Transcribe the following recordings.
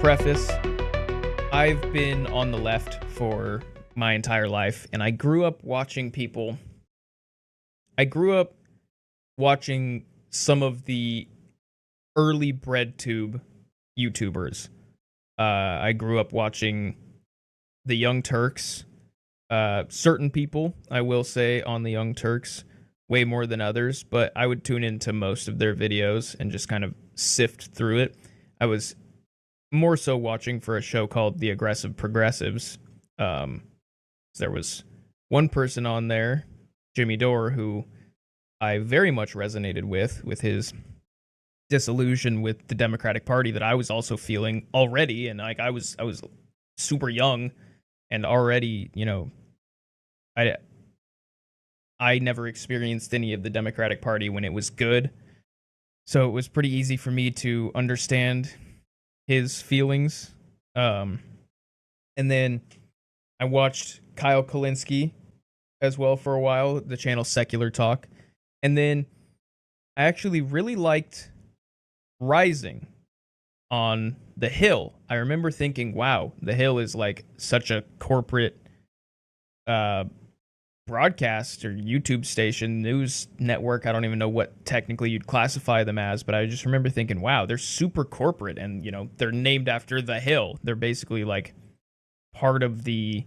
Preface: I've been on the left for my entire life, and I grew up watching some of the early breadtube YouTubers. I grew up watching the Young Turks. Certain people, I will say, on the Young Turks, way more than others, but I would tune into most of their videos and just kind of sift through it. I was more so watching for a show called The Aggressive Progressives. There was one person on there, Jimmy Dore, who I very much resonated with his disillusion with the Democratic Party that I was also feeling already, and like I was super young and already, I never experienced any of the Democratic Party when it was good. So it was pretty easy for me to understand his feelings. And then I watched Kyle Kulinski as well for a while, the channel Secular Talk. And then I actually really liked Rising on The Hill. I remember thinking, wow, The Hill is like such a corporate broadcast or YouTube station, news network. I don't even know what technically you'd classify them as, but I just remember thinking, wow, they're super corporate, and they're named after The Hill. They're basically like part of the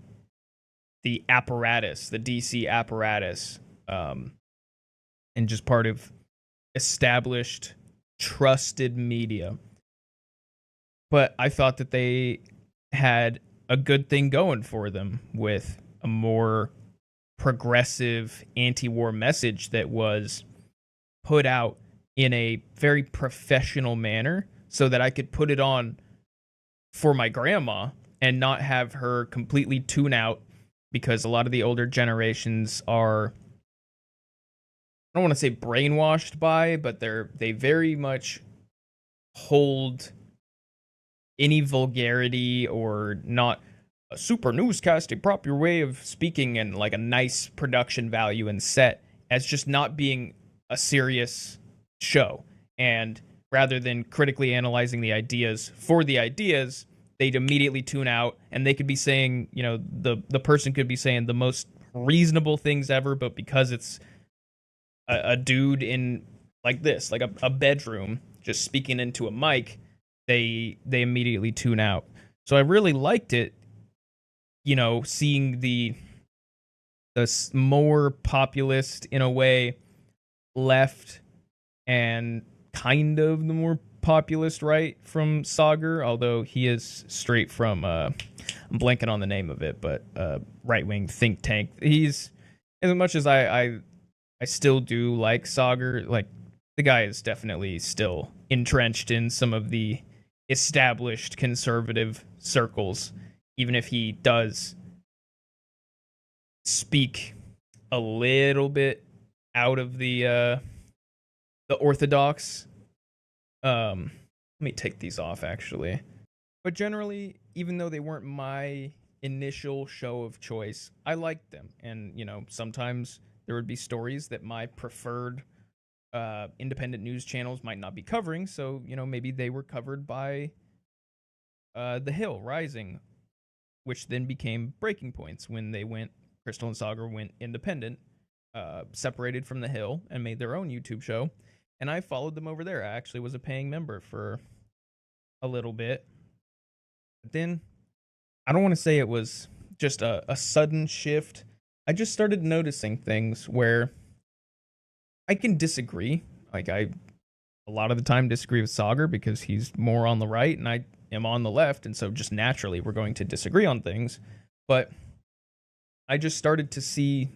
apparatus, the DC apparatus, and just part of established, trusted media. But I thought that they had a good thing going for them with a more progressive anti-war message that was put out in a very professional manner so that I could put it on for my grandma and not have her completely tune out, because a lot of the older generations are, I don't want to say brainwashed by, but they very much hold any vulgarity or not a super newscasting proper way of speaking and like a nice production value and set as just not being a serious show. And rather than critically analyzing the ideas for the ideas, they'd immediately tune out, and they could be saying, the person could be saying the most reasonable things ever, but because it's a dude in like this, like a bedroom, just speaking into a mic, they immediately tune out. So I really liked it, seeing the more populist, in a way, left and kind of the more populist right from Sagar, although he is straight from, I'm blanking on the name of it, but right-wing think tank. He's, as much as I still do like Sagar, like, the guy is definitely still entrenched in some of the established conservative circles, even if he does speak a little bit out of the orthodox. Let me take these off, actually. But generally, even though they weren't my initial show of choice, I liked them. And, sometimes there would be stories that my preferred independent news channels might not be covering, so, maybe they were covered by The Hill, Rising, which then became Breaking Points when Krystal and Sagar went independent, separated from The Hill, and made their own YouTube show. And I followed them over there. I actually was a paying member for a little bit. But then, I don't want to say it was just a sudden shift. I just started noticing things where I can disagree. Like, I, a lot of the time, disagree with Sagar because he's more on the right and I am on the left. And so just naturally, we're going to disagree on things. But I just started to see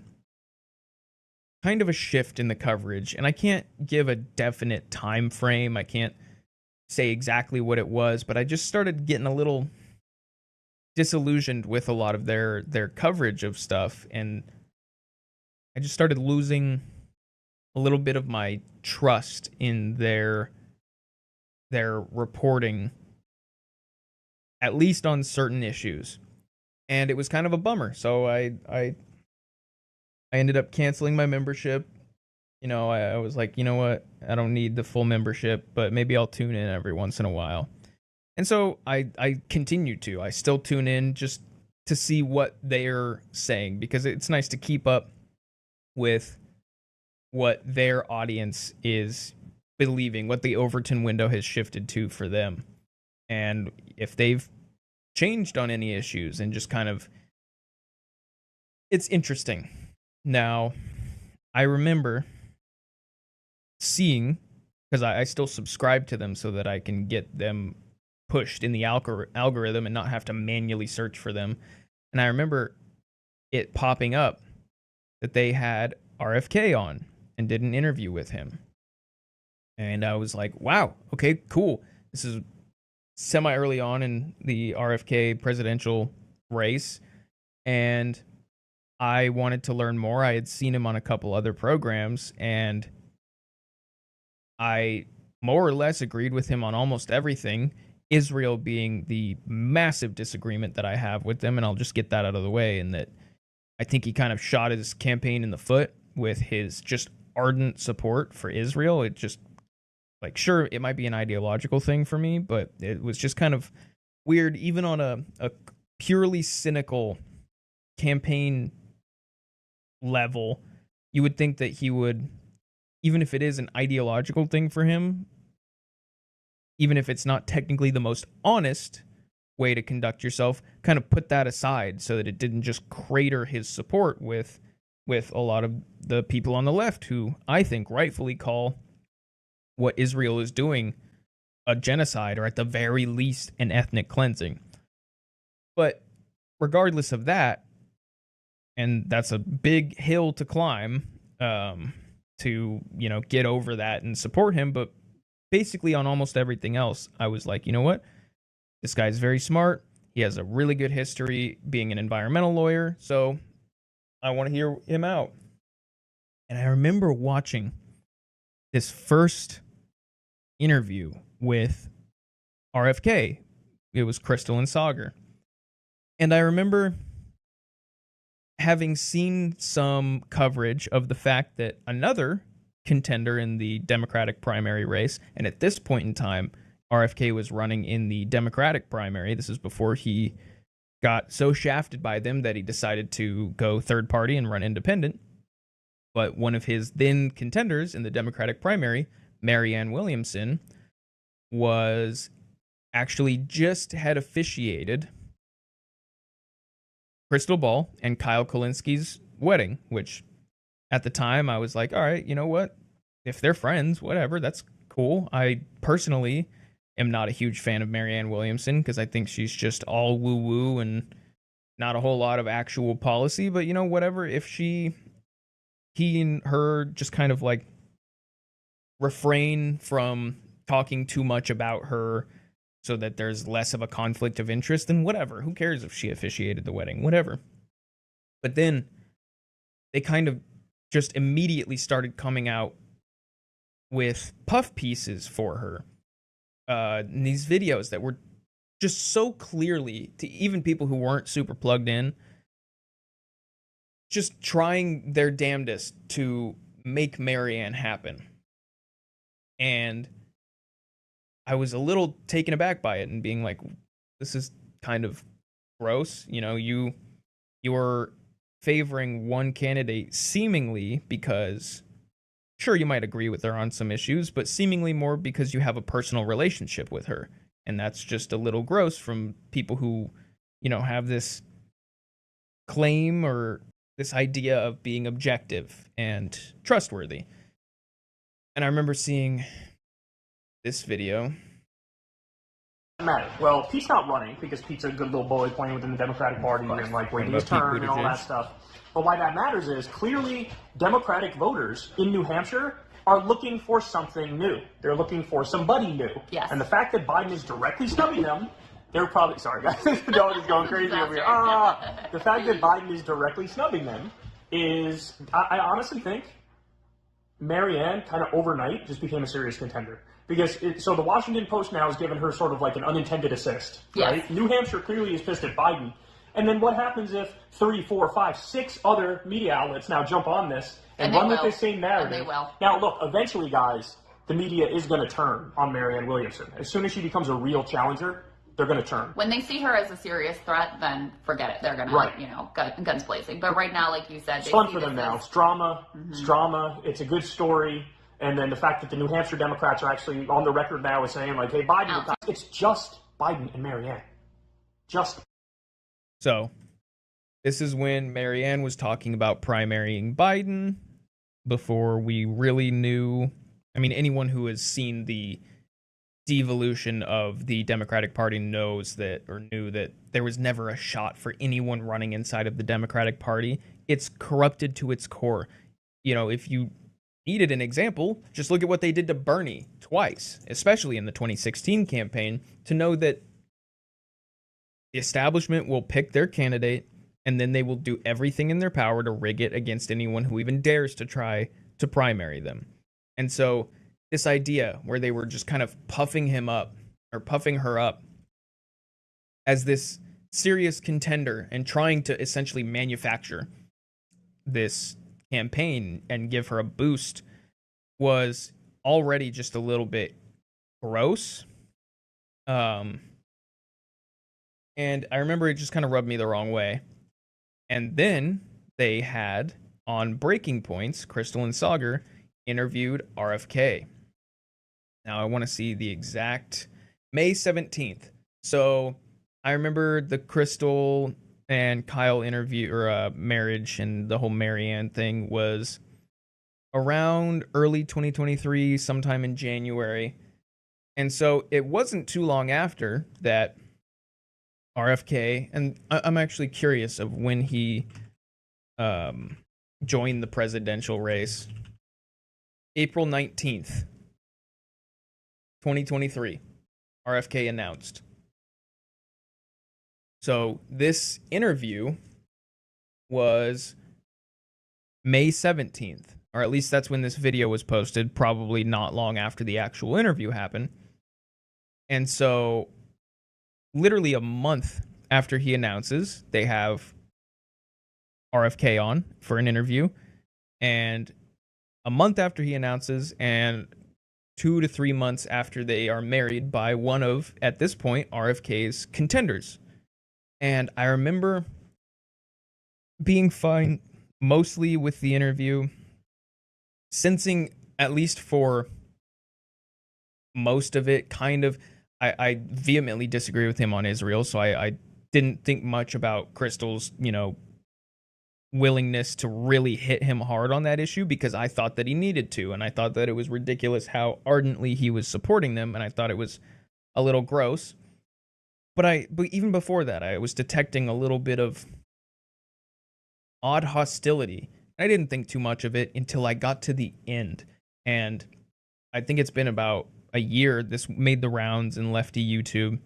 kind of a shift in the coverage, and I can't give a definite time frame. I can't say exactly what it was, but I just started getting a little disillusioned with a lot of their coverage of stuff, and I just started losing a little bit of my trust in their reporting, at least on certain issues. And it was kind of a bummer. So I ended up canceling my membership. I was like, you know what? I don't need the full membership, but maybe I'll tune in every once in a while. And so I continue to. I still tune in just to see what they're saying, because it's nice to keep up with what their audience is believing, what the Overton window has shifted to for them, and if they've changed on any issues, and just kind of, it's interesting. Now, I remember seeing, because I still subscribe to them so that I can get them pushed in the algorithm and not have to manually search for them. And I remember it popping up that they had RFK on and did an interview with him. And I was like, wow, okay, cool. This is semi early on in the RFK presidential race. And I wanted to learn more. I had seen him on a couple other programs, and I more or less agreed with him on almost everything, Israel being the massive disagreement that I have with them. And I'll just get that out of the way, and that I think he kind of shot his campaign in the foot with his just ardent support for Israel. It just, like, sure, it might be an ideological thing for me, but it was just kind of weird, even on a purely cynical campaign level. You would think that he would, even if it is an ideological thing for him, even if it's not technically the most honest way to conduct yourself, kind of put that aside so that it didn't just crater his support with a lot of the people on the left who I think rightfully call what Israel is doing a genocide, or at the very least an ethnic cleansing. But regardless of that, and that's a big hill to climb, to, you know, get over that and support him. But basically on almost everything else, I was like, you know what? This guy's very smart. He has a really good history being an environmental lawyer, so I want to hear him out. And I remember watching this first interview with RFK. It was Krystal and Sagar. And I remember having seen some coverage of the fact that another contender in the Democratic primary race, and at this point in time, RFK was running in the Democratic primary. This is before he got so shafted by them that he decided to go third party and run independent. But one of his then contenders in the Democratic primary, Marianne Williamson, was actually just had officiated Krystal Ball and Kyle Kulinski's wedding, which at the time I was like, all right, you know what? If they're friends, whatever, that's cool. I personally am not a huge fan of Marianne Williamson because I think she's just all woo-woo and not a whole lot of actual policy. But, you know, whatever, if he and her just kind of like refrain from talking too much about her so that there's less of a conflict of interest, then whatever. Who cares if she officiated the wedding? Whatever. But then they kind of just immediately started coming out with puff pieces for her. In these videos that were just so clearly, to even people who weren't super plugged in, just trying their damnedest to make Marianne happen. And I was a little taken aback by it and being like, this is kind of gross. You know, you're favoring one candidate seemingly because, sure, you might agree with her on some issues, but seemingly more because you have a personal relationship with her. And that's just a little gross from people who, you know, have this claim or this idea of being objective and trustworthy. And I remember seeing this video. Matter. Well, Pete's not running because Pete's a good little boy playing within the Democratic Party and like waiting his turn and all that stuff. But why that matters is clearly Democratic voters in New Hampshire are looking for something new. They're looking for somebody new. Yes. And the fact that Biden is directly snubbing them, they're probably, sorry guys, the dog is going crazy over here. The fact that Biden is directly snubbing them is, I honestly think Marianne kind of overnight just became a serious contender. Because, so the Washington Post now has given her sort of like an unintended assist, right? Yes. New Hampshire clearly is pissed at Biden. And then what happens if 3, 4, 5, 6 other media outlets now jump on this and run with this same narrative? And they will. Now, look, eventually, guys, the media is going to turn on Marianne Williamson. As soon as she becomes a real challenger, they're going to turn. When they see her as a serious threat, then forget it. They're going to, guns blazing. But right now, like you said, it's fun for them now. It's drama. It's drama. It's a good story. And then the fact that the New Hampshire Democrats are actually on the record now as saying, like, hey, Biden, it's just Biden and Marianne. Just. So, this is when Marianne was talking about primarying Biden before we really knew. I mean, anyone who has seen the devolution of the Democratic Party knows that, or knew that, there was never a shot for anyone running inside of the Democratic Party. It's corrupted to its core. You know, if you needed an example, just look at what they did to Bernie twice, especially in the 2016 campaign, to know that the establishment will pick their candidate and then they will do everything in their power to rig it against anyone who even dares to try to primary them. And so this idea where they were just kind of puffing her up as this serious contender and trying to essentially manufacture this campaign and give her a boost was already just a little bit gross. And I remember it just kind of rubbed me the wrong way. And then they had, on Breaking Points, Krystal and Sagar interviewed RFK. Now I want to see the exact May 17th. So I remember the Krystal and Kyle interview, or marriage, and the whole Marianne thing was around early 2023, sometime in January. And so it wasn't too long after that RFK, and I'm actually curious of when he joined the presidential race. April 19th, 2023, RFK announced. So this interview was May 17th, or at least that's when this video was posted, probably not long after the actual interview happened. And so literally a month after he announces, they have RFK on for an interview. And a month after he announces, and 2 to 3 months after they are married by one of, at this point, RFK's contenders. And I remember being fine mostly with the interview, sensing, at least for most of it, kind of, I vehemently disagree with him on Israel, so I didn't think much about Krystal's, willingness to really hit him hard on that issue, because I thought that he needed to, and I thought that it was ridiculous how ardently he was supporting them, and I thought it was a little gross. But even before that, I was detecting a little bit of odd hostility. I didn't think too much of it until I got to the end. And I think it's been about a year. This made the rounds in lefty YouTube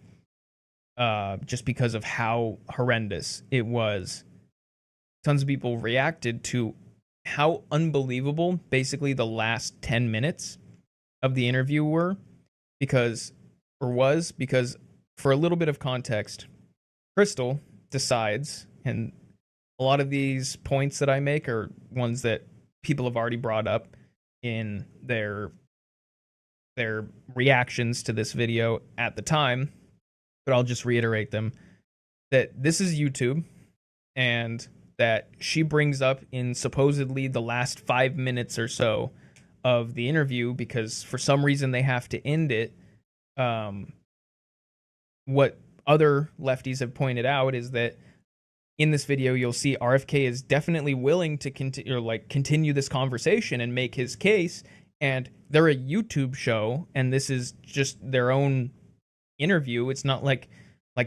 just because of how horrendous it was. Tons of people reacted to how unbelievable basically the last 10 minutes of the interview were, because for a little bit of context, Krystal decides, and a lot of these points that I make are ones that people have already brought up in their reactions to this video at the time, but I'll just reiterate them, that this is YouTube, and that she brings up in supposedly the last 5 minutes or so of the interview, because for some reason they have to end it. What other lefties have pointed out is that in this video, you'll see RFK is definitely willing to continue this conversation and make his case. And they're a YouTube show, and this is just their own interview. It's not like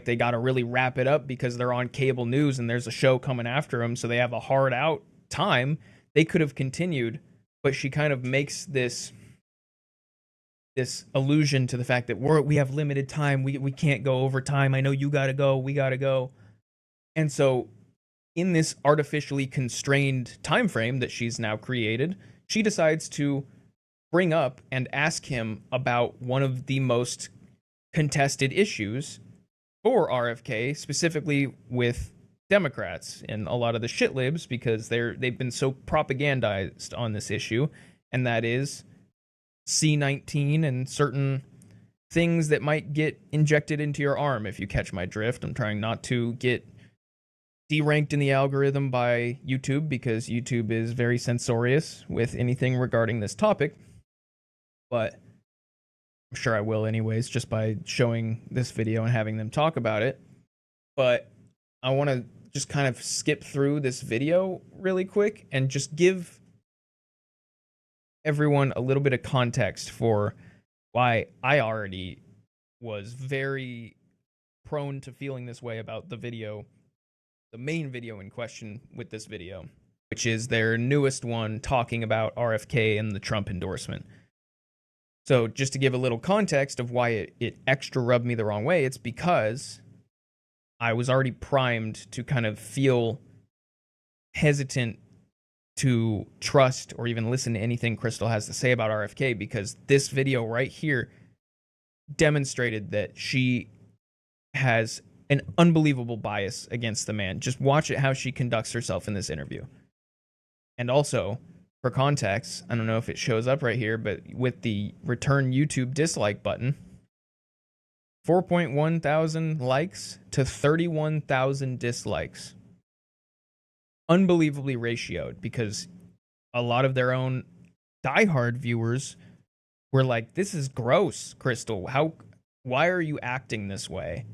they got to really wrap it up because they're on cable news and there's a show coming after them, so they have a hard out time. They could have continued, but she kind of makes this allusion to the fact that we have limited time. We can't go over time. I know you got to go. We got to go. And so in this artificially constrained time frame that she's now created, she decides to bring up and ask him about one of the most contested issues for RFK, specifically with Democrats and a lot of the shitlibs, because they've been so propagandized on this issue, and that is C-19 and certain things that might get injected into your arm, if you catch my drift. I'm trying not to get deranked in the algorithm by YouTube, because YouTube is very censorious with anything regarding this topic. But I'm sure I will anyways, just by showing this video and having them talk about it. But I want to just kind of skip through this video really quick and just give everyone a little bit of context for why I already was very prone to feeling this way about the video, the main video in question with this video, which is their newest one talking about RFK and the Trump endorsement. So just to give a little context of why it extra rubbed me the wrong way, it's because I was already primed to kind of feel hesitant to trust or even listen to anything Krystal has to say about RFK, because this video right here demonstrated that she has an unbelievable bias against the man. Just watch it, how she conducts herself in this interview. And also, for context, I don't know if it shows up right here, but with the return YouTube dislike button, 4.1 thousand likes to 31,000 dislikes. Unbelievably ratioed, because a lot of their own diehard viewers were like, this is gross, Krystal. Why are you acting this way?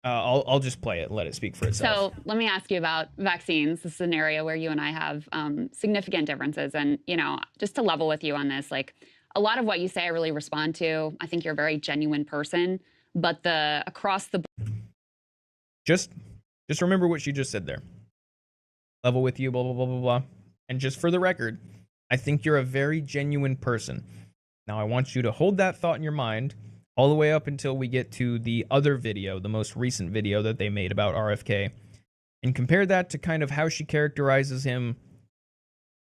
I'll just play it, let it speak for itself. So let me ask you about vaccines. This is an area where you and I have significant differences. And, you know, just to level with you on this, like, a lot of what you say I really respond to. I think you're a very genuine person, but across the just remember what she just said there. Level with you, blah, blah, blah, blah, blah. And just for the record, I think you're a very genuine person. Now, I want you to hold that thought in your mind all the way up until we get to the other video, the most recent video that they made about RFK, and compare that to kind of how she characterizes him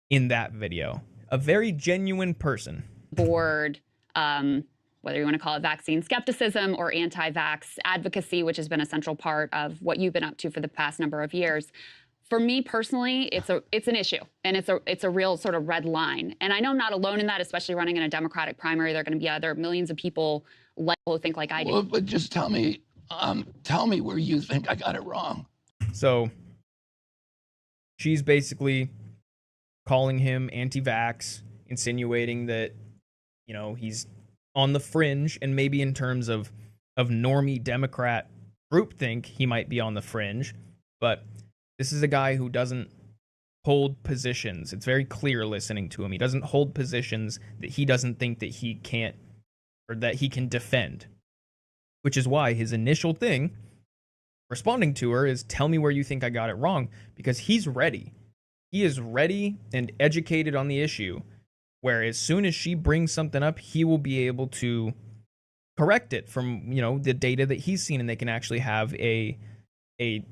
in that video. A very genuine person. Board, whether you want to call it vaccine skepticism or anti-vax advocacy, which has been a central part of what you've been up to for the past number of years. For me personally, it's an issue, and it's a real sort of red line. And I know I'm not alone in that, especially running in a Democratic primary. There are going to be other millions of people who think like I do. Well, but just tell me where you think I got it wrong. So she's basically calling him anti-vax, insinuating that, you know, he's on the fringe, and maybe in terms of normie Democrat groupthink, he might be on the fringe, but this is a guy who doesn't hold positions. It's very clear listening to him. He doesn't hold positions that he doesn't think that he can't, or that he can defend, which is why his initial thing responding to her is, tell me where you think I got it wrong, because he's ready. He is ready and educated on the issue, where as soon as she brings something up, he will be able to correct it from, you know, the data that he's seen, and they can actually have a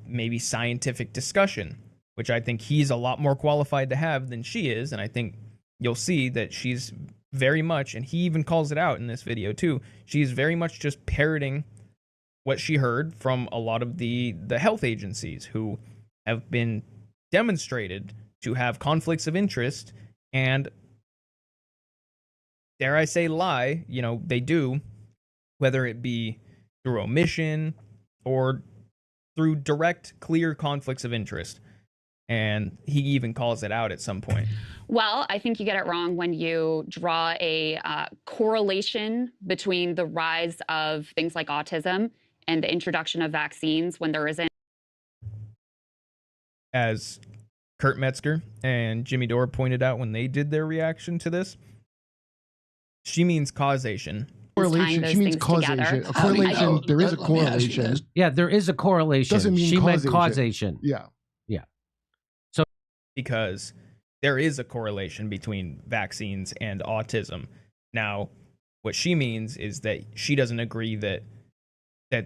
maybe scientific discussion, which I think he's a lot more qualified to have than she is. And I think you'll see that she's very much, and he even calls it out in this video too, she's very much just parroting what she heard from a lot of the health agencies who have been demonstrated to have conflicts of interest and, dare I say, lie. You know, they do, whether it be through omission or through direct, clear conflicts of interest. And he even calls it out at some point. Well, I think you get it wrong when you draw a correlation between the rise of things like autism and the introduction of vaccines when there isn't. As Kurt Metzger and Jimmy Dore pointed out when they did their reaction to this, she means causation. Correlation. She means causation. Together. A correlation. There is a correlation. Yeah, there is a correlation. Doesn't mean she causation. meant causation. Yeah. Yeah. Because there is a correlation between vaccines and autism. Now, what she means is that she doesn't agree that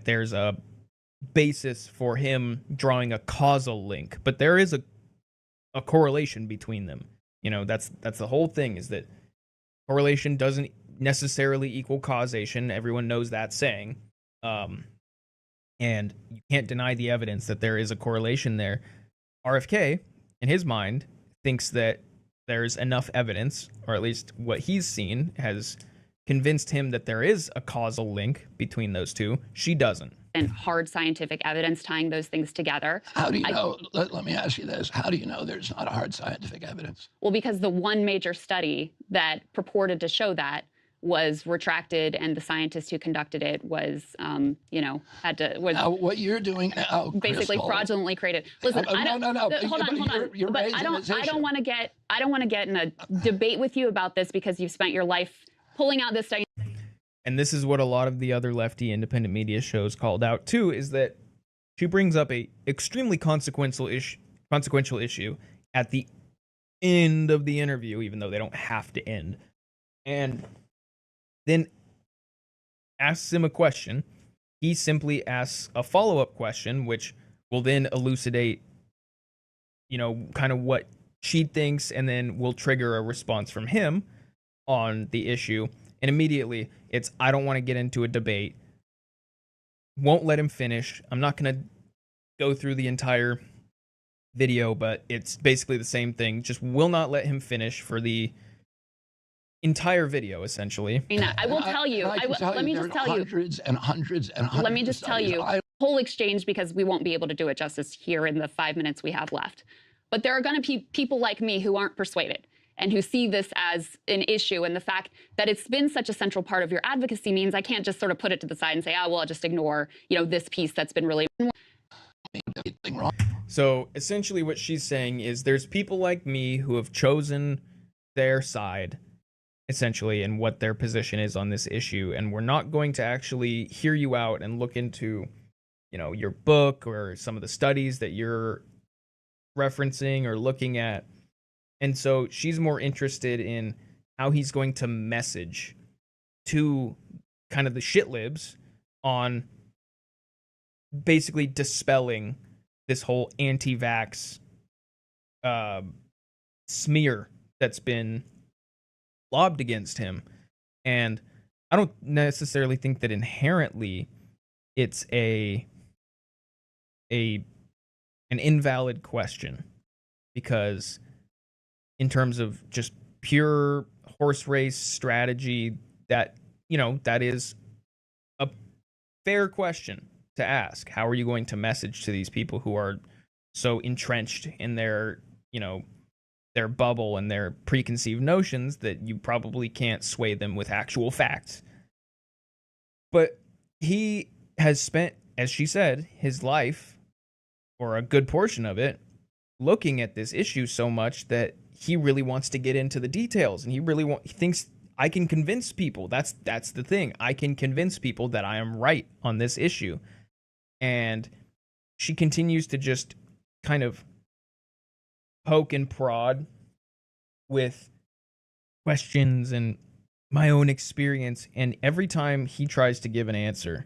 there's a basis for him drawing a causal link, but there is a correlation between them. You know, that's the whole thing, is that correlation doesn't necessarily equal causation. Everyone knows that saying. And you can't deny the evidence that there is a correlation there. RFK, in his mind, thinks that there's enough evidence, or at least what he's seen has convinced him that there is a causal link between those two. She doesn't. And hard scientific evidence tying those things together. How do you know? Let me ask you this. How do you know there's not a hard scientific evidence? Well, because the one major study that purported to show that was retracted, and the scientist who conducted it was, Now, what you're doing now, basically Krystal, fraudulently created. Listen, no. Hold on. You're But raising this I don't want to get in a debate with you about this because you've spent your life pulling out this study. And this is what a lot of the other lefty independent media shows called out too, is that she brings up a extremely consequential issue at the end of the interview, even though they don't have to end, and then asks him a question. He simply asks a follow-up question, which will then elucidate, kind of what she thinks, and then will trigger a response from him on the issue. And immediately, it's, I don't want to get into a debate. Won't let him finish. I'm not going to go through the entire video, but it's basically the same thing. Just will not let him finish for the entire video, essentially. I will tell you. Let me just tell you. Hundreds and hundreds and hundreds. Let me just tell you. Whole exchange, because we won't be able to do it justice here in the 5 minutes we have left. But there are going to be people like me who aren't persuaded and who see this as an issue. And the fact that it's been such a central part of your advocacy means I can't just sort of put it to the side and say, I'll just ignore, this piece that's been really wrong. So essentially what she's saying is there's people like me who have chosen their side, essentially, and what their position is on this issue. And we're not going to actually hear you out and look into, your book or some of the studies that you're referencing or looking at. And so she's more interested in how he's going to message to kind of the shitlibs on basically dispelling this whole anti-vax smear that's been lobbed against him. And I don't necessarily think that inherently it's an invalid question, because in terms of just pure horse race strategy, that that is a fair question to ask. How are you going to message to these people who are so entrenched in their their bubble and their preconceived notions that you probably can't sway them with actual facts? But he has spent, as she said, his life, or a good portion of it, looking at this issue so much that he really wants to get into the details, and he thinks, I can convince people. That's the thing. I can convince people that I am right on this issue. And she continues to just kind of poke and prod with questions and my own experience. And every time he tries to give an answer,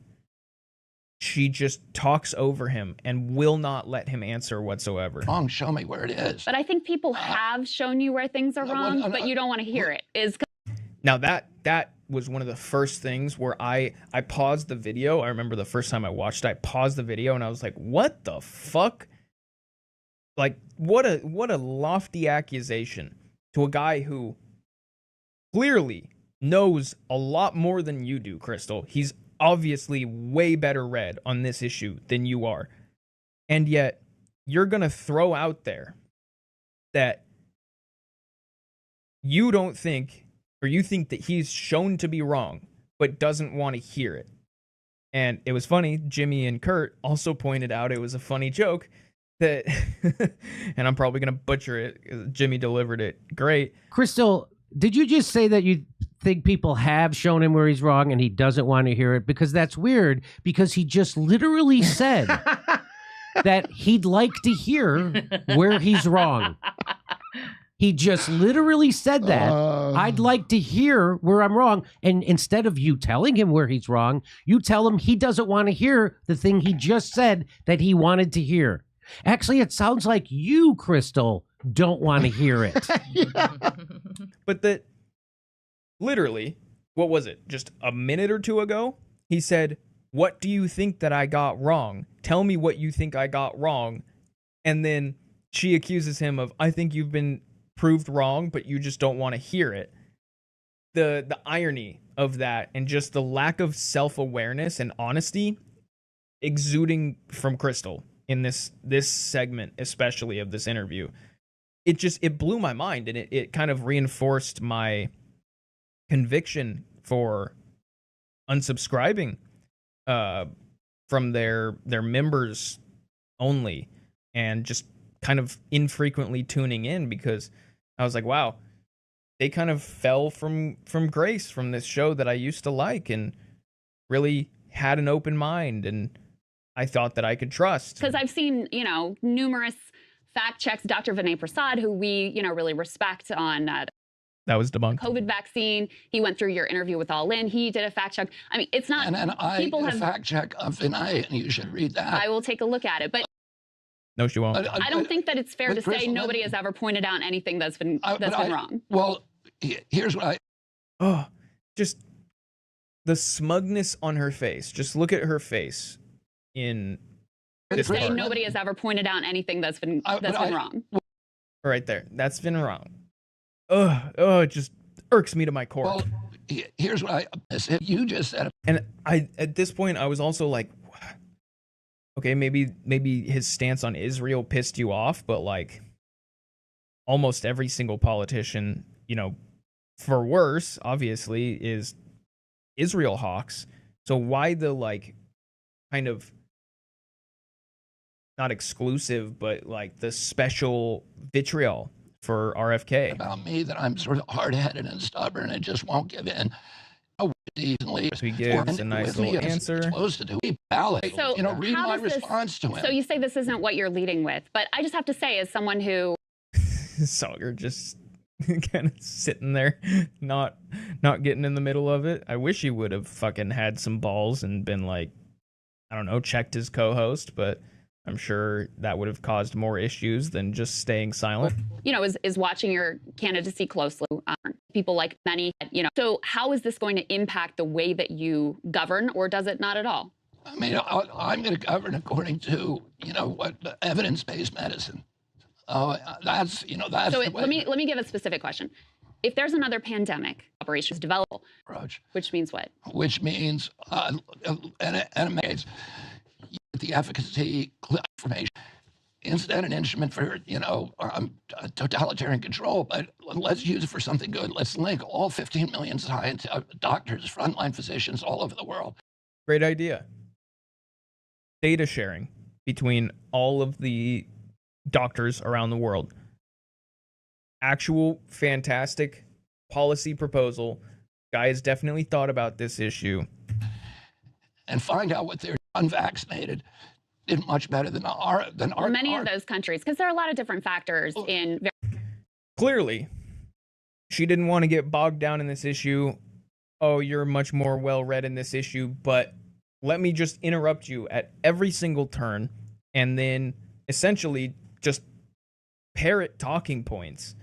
she just talks over him and will not let him answer whatsoever. Wrong, show me where it is. But I think people have shown you where things are wrong, but you don't want to hear it. Now that was one of the first things where I paused the video. I remember the first time I watched it, I paused the video and I was like, what the fuck? Like, what a lofty accusation to a guy who clearly knows a lot more than you do, Krystal. He's obviously way better read on this issue than you are. And yet you're going to throw out there that you don't think, or you think that he's shown to be wrong, but doesn't want to hear it. And it was funny, Jimmy and Kurt also pointed out it was a funny joke that, and I'm probably going to butcher it, Jimmy delivered it great. Krystal, did you just say that you think people have shown him where he's wrong and he doesn't want to hear it? Because that's weird, because he just literally said that he'd like to hear where he's wrong. He just literally said that. I'd like to hear where I'm wrong. And instead of you telling him where he's wrong, you tell him he doesn't want to hear the thing he just said that he wanted to hear. Actually, it sounds like you, Krystal, don't want to hear it. But that, literally, what was it? Just a minute or two ago, he said, what do you think that I got wrong? Tell me what you think I got wrong. And then she accuses him of, I think you've been proved wrong, but you just don't want to hear it. the irony of that and just the lack of self-awareness and honesty exuding from Krystal in this segment, especially of this interview. It blew my mind, and it kind of reinforced my conviction for unsubscribing from their members only, and just kind of infrequently tuning in, because I was like, wow, they kind of fell from grace from this show that I used to like and really had an open mind, and I thought that I could trust. Because I've seen, numerous fact checks. Dr. Vinay Prasad, who we, really respect on that was debunked. COVID vaccine. He went through your interview with All In. He did a fact check. I mean, it's not. And I people did have a fact check of Vinay, and you should read that. I will take a look at it, but no, she won't. I don't think that it's fair to say Krystal, nobody has ever pointed out anything that's been wrong. Well, here's what just the smugness on her face. Just look at her face in this say part. Nobody has ever pointed out anything that's been wrong. Right there. That's been wrong. It just irks me to my core. Well, here's what you just said. And at this point, I was also like, okay, maybe his stance on Israel pissed you off, but like almost every single politician, for worse, obviously, is Israel hawks. So why the like kind of not exclusive, but like the special vitriol for RFK? About me, that I'm sort of hard-headed and stubborn and just won't give in. Easily. So he gives a nice little answer. Supposed to do ballot. So read my response to him. So you say this isn't what you're leading with, but I just have to say, as someone who Salger just kind of sitting there, not getting in the middle of it. I wish he would have fucking had some balls and been like, I don't know, checked his co-host, but I'm sure that would have caused more issues than just staying silent. Is watching your candidacy closely. People like many, So how is this going to impact the way that you govern, or does it not at all? I mean, I'm going to govern according to, what evidence-based medicine. That's So let me give a specific question. If there's another pandemic, operations develop approach, which means what? Which means, the efficacy information. Instead, an instrument for, totalitarian control, but let's use it for something good. Let's link all 15 million doctors, frontline physicians all over the world. Great idea. Data sharing between all of the doctors around the world. Actual fantastic policy proposal. Guy has definitely thought about this issue. And find out what their unvaccinated did much better than our. Many of those countries, because there are a lot of different factors in. Clearly, she didn't want to get bogged down in this issue. Oh, you're much more well-read in this issue, but let me just interrupt you at every single turn and then essentially just parrot talking points.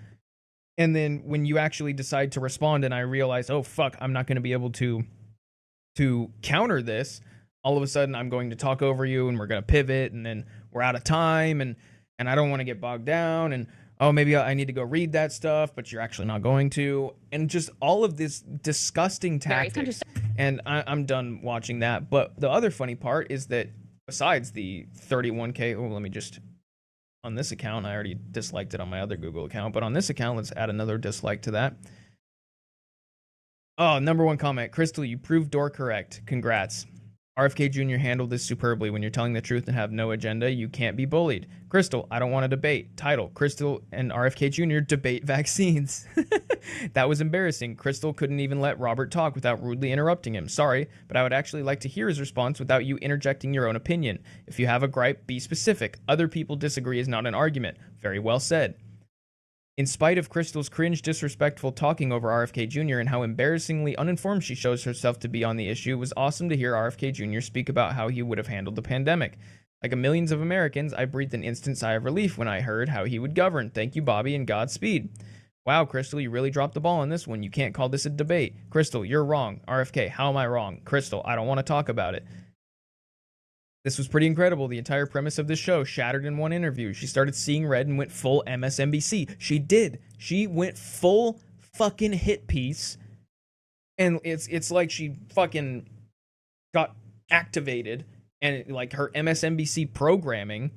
And then when you actually decide to respond and I realize, oh, fuck, I'm not going to be able to counter this, all of a sudden I'm going to talk over you and we're going to pivot and then we're out of time and I don't want to get bogged down and, oh, maybe I need to go read that stuff, but you're actually not going to. And just all of this disgusting tactics. And I'm done watching that. But the other funny part is that besides the 31K, let me just, on this account, I already disliked it on my other Google account, but on this account, let's add another dislike to that. Oh, number one comment, Krystal, you proved door correct. Congrats. RFK Jr. handled this superbly. When you're telling the truth and have no agenda, you can't be bullied. Krystal, I don't want to debate. Title, Krystal and RFK Jr. debate vaccines. That was embarrassing. Krystal couldn't even let Robert talk without rudely interrupting him. Sorry, but I would actually like to hear his response without you interjecting your own opinion. If you have a gripe, be specific. Other people disagree is not an argument. Very well said. In spite of Krystal's cringe, disrespectful talking over RFK Jr. and how embarrassingly uninformed she shows herself to be on the issue, it was awesome to hear RFK Jr. speak about how he would have handled the pandemic. Like millions of Americans, I breathed an instant sigh of relief when I heard how he would govern. Thank you, Bobby, and Godspeed. Wow, Krystal, you really dropped the ball on this one. You can't call this a debate. Krystal, you're wrong. RFK, how am I wrong? Krystal, I don't want to talk about it. This was pretty incredible. The entire premise of this show shattered in one interview. She started seeing red and went full MSNBC. She did. She went full fucking hit piece And it's like she fucking got activated, and like her MSNBC programming,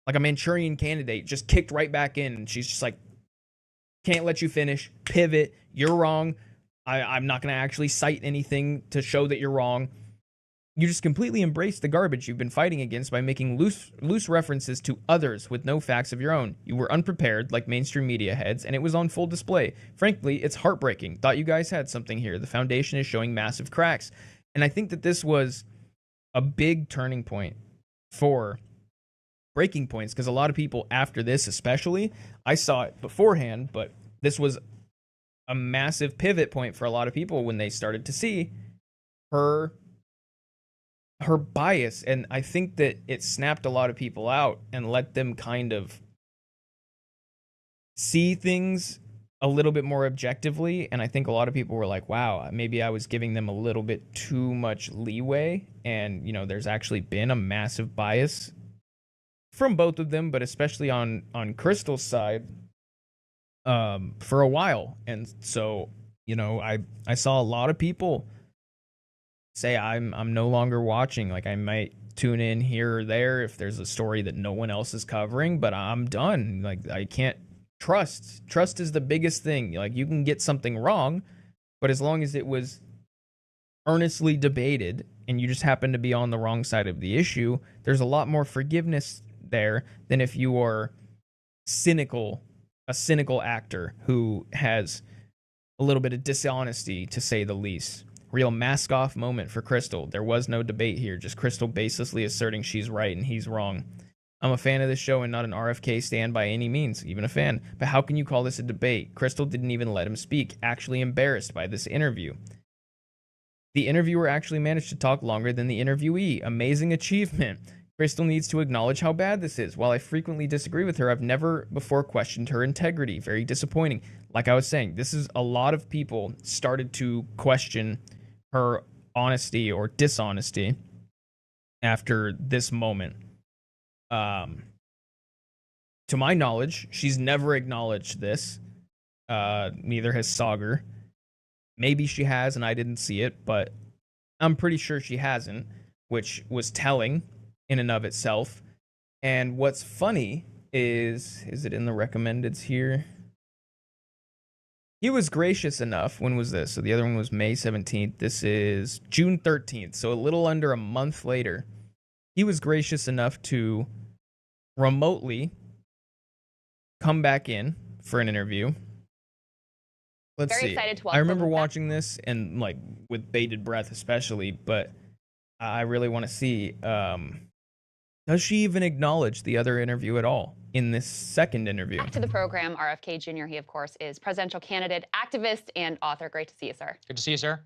like a Manchurian Candidate, just kicked right back in. And she's just like, can't let you finish, pivot, you're wrong. I'm not going to actually cite anything to show that you're wrong. You just completely embrace the garbage you've been fighting against by making loose references to others with no facts of your own. You were unprepared, like mainstream media heads, and it was on full display. Frankly, it's heartbreaking. Thought you guys had something here. The foundation is showing massive cracks. And I think that this was a big turning point for breaking points, because a lot of people after this, especially, I saw it beforehand, but this was a massive pivot point for a lot of people when they started to see her bias. And I think that it snapped a lot of people out and let them kind of see things a little bit more objectively. And I think a lot of people were like, wow, maybe I was giving them a little bit too much leeway. And, you know, there's actually been a massive bias from both of them, but especially on Krystal's side, for a while. And so, you know, I saw a lot of people say I'm no longer watching. Like, I might tune in here or there if there's a story that no one else is covering, but I'm done. Like, I can't trust. Trust is the biggest thing. Like, you can get something wrong, but as long as it was earnestly debated and you just happen to be on the wrong side of the issue, there's a lot more forgiveness there than if you are a cynical actor who has a little bit of dishonesty, to say the least. Real mask off moment for Krystal. There was no debate here, just Krystal baselessly asserting she's right and he's wrong. I'm a fan of this show and not an RFK stan by any means, even a fan. But how can you call this a debate? Krystal didn't even let him speak, actually embarrassed by this interview. The interviewer actually managed to talk longer than the interviewee. Amazing achievement. Krystal needs to acknowledge how bad this is. While I frequently disagree with her, I've never before questioned her integrity. Very disappointing. Like I was saying, this is a lot of people started to question her honesty or dishonesty after this moment. To my knowledge, she's never acknowledged this. Neither has Sagar. Maybe she has and I didn't see it, but I'm pretty sure she hasn't, which was telling in and of itself. And what's funny is it in the recommendeds here? He was gracious enough. When was this? So the other one was May 17th. This is June 13th. So a little under a month later, he was gracious enough to remotely come back in for an interview. Let's Very see. excited to I remember welcome watching this and like with bated breath, especially, but I really want to see, does she even acknowledge the other interview at all in this second interview? Back to the program, RFK Jr. He, of course, is presidential candidate, activist, and author. Great to see you, sir. Good to see you, sir.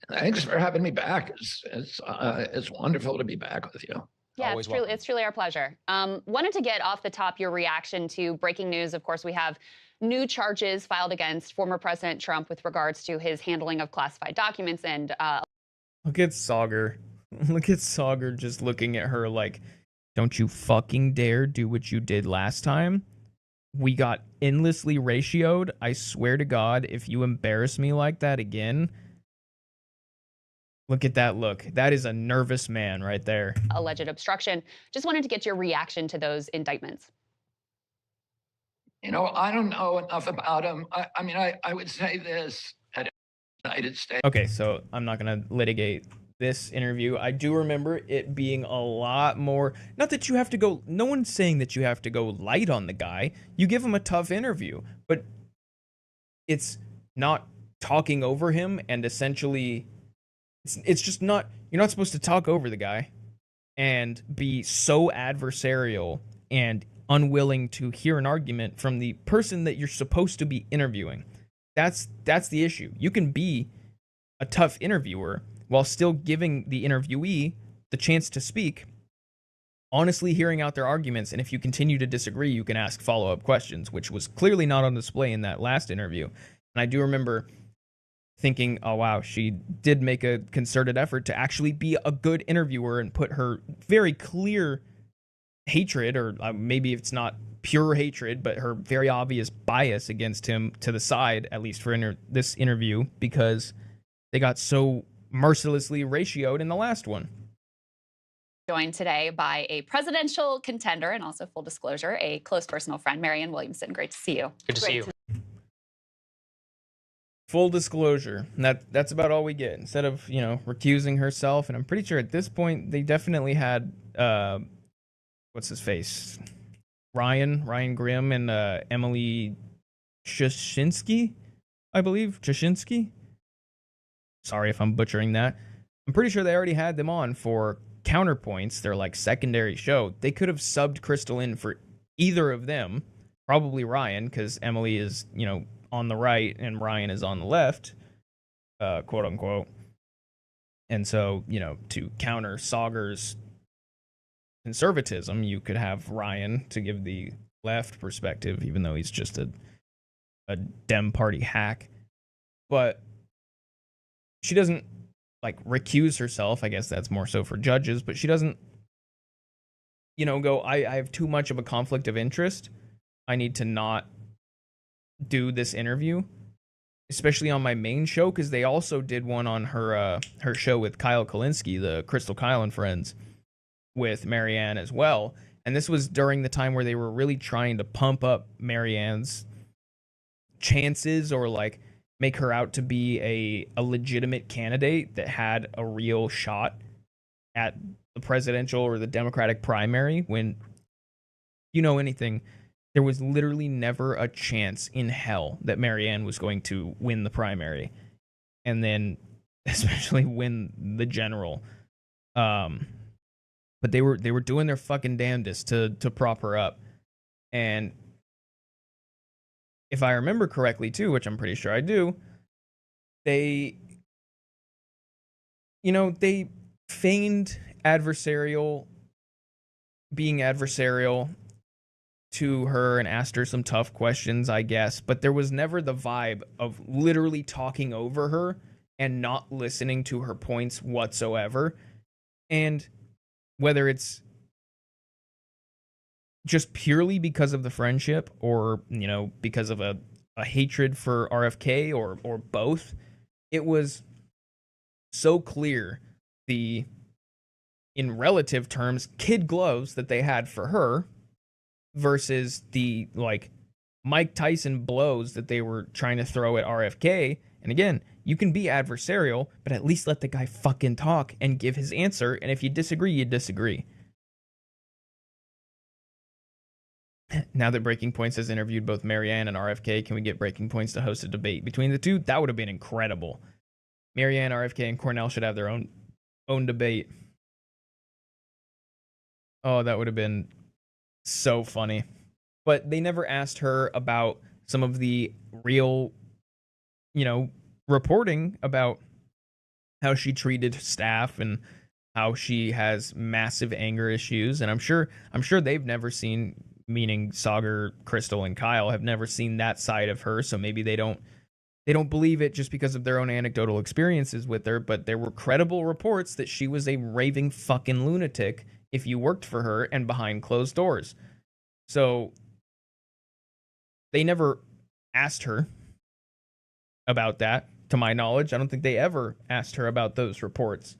Thanks for having me back. It's wonderful to be back with you. Yeah, Always it's truly our pleasure. Wanted to get off the top your reaction to breaking news. Of course, we have new charges filed against former President Trump with regards to his handling of classified documents. And look at Sagar. Look at Sagar just looking at her like, don't you fucking dare do what you did last time. We got endlessly ratioed. I swear to God, if you embarrass me like that again. Look at that look. That is a nervous man right there. Alleged obstruction. Just wanted to get your reaction to those indictments. You know, I don't know enough about him. I mean, I would say this at the United States. Okay, so I'm not going to litigate this interview. I do remember it being a lot more, not that you have to go, no one's saying that you have to go light on the guy. You give him a tough interview, but it's not talking over him and essentially, it's just not, you're not supposed to talk over the guy and be so adversarial and unwilling to hear an argument from the person that you're supposed to be interviewing. That's the issue. You can be a tough interviewer while still giving the interviewee the chance to speak, honestly hearing out their arguments, and if you continue to disagree, you can ask follow-up questions, which was clearly not on display in that last interview. And I do remember thinking, oh wow, she did make a concerted effort to actually be a good interviewer and put her very clear hatred, or maybe it's not pure hatred, but her very obvious bias against him to the side, at least for this interview, because they got so mercilessly ratioed in the last one. Joined today by a presidential contender and also, full disclosure, a close personal friend, Marianne Williamson. Great to see you. Good to see you. Full disclosure. That's about all we get. Instead of, recusing herself, and I'm pretty sure at this point they definitely had what's his face? Ryan Grimm and Emily Chashinsky, I believe. Chashinsky? Sorry if I'm butchering that. I'm pretty sure they already had them on for Counterpoints, their like secondary show. They could have subbed Krystal in for either of them, probably Ryan, because Emily is, on the right and Ryan is on the left, quote unquote. And so, to counter Sauger's conservatism, you could have Ryan to give the left perspective, even though he's just a Dem Party hack. But she doesn't recuse herself. I guess that's more so for judges, but she doesn't, go, I have too much of a conflict of interest. I need to not do this interview, especially on my main show, because they also did one on her show with Kyle Kalinske, the Krystal Kyle and Friends, with Marianne as well. And this was during the time where they were really trying to pump up Marianne's chances, or make her out to be a legitimate candidate that had a real shot at the presidential or the Democratic primary. When anything, there was literally never a chance in hell that Marianne was going to win the primary, and then especially win the general. But they were doing their fucking damnedest to prop her up. And if I remember correctly too, which I'm pretty sure I do, they feigned being adversarial to her and asked her some tough questions, I guess, but there was never the vibe of literally talking over her and not listening to her points whatsoever. And whether it's just purely because of the friendship, or because of a hatred for RFK, or both, it was so clear the, in relative terms, kid gloves that they had for her versus the Mike Tyson blows that they were trying to throw at RFK. And again, you can be adversarial, but at least let the guy fucking talk and give his answer. And if you disagree, you disagree. Now that Breaking Points has interviewed both Marianne and RFK, can we get Breaking Points to host a debate between the two? That would have been incredible. Marianne, RFK, and Cornell should have their own debate. Oh, that would have been so funny. But they never asked her about some of the real, reporting about how she treated staff and how she has massive anger issues. And I'm sure they've never seen, meaning Sauger, Krystal, and Kyle have never seen that side of her. So maybe they don't believe it just because of their own anecdotal experiences with her. But there were credible reports that she was a raving fucking lunatic if you worked for her and behind closed doors. So they never asked her about that, to my knowledge. I don't think they ever asked her about those reports.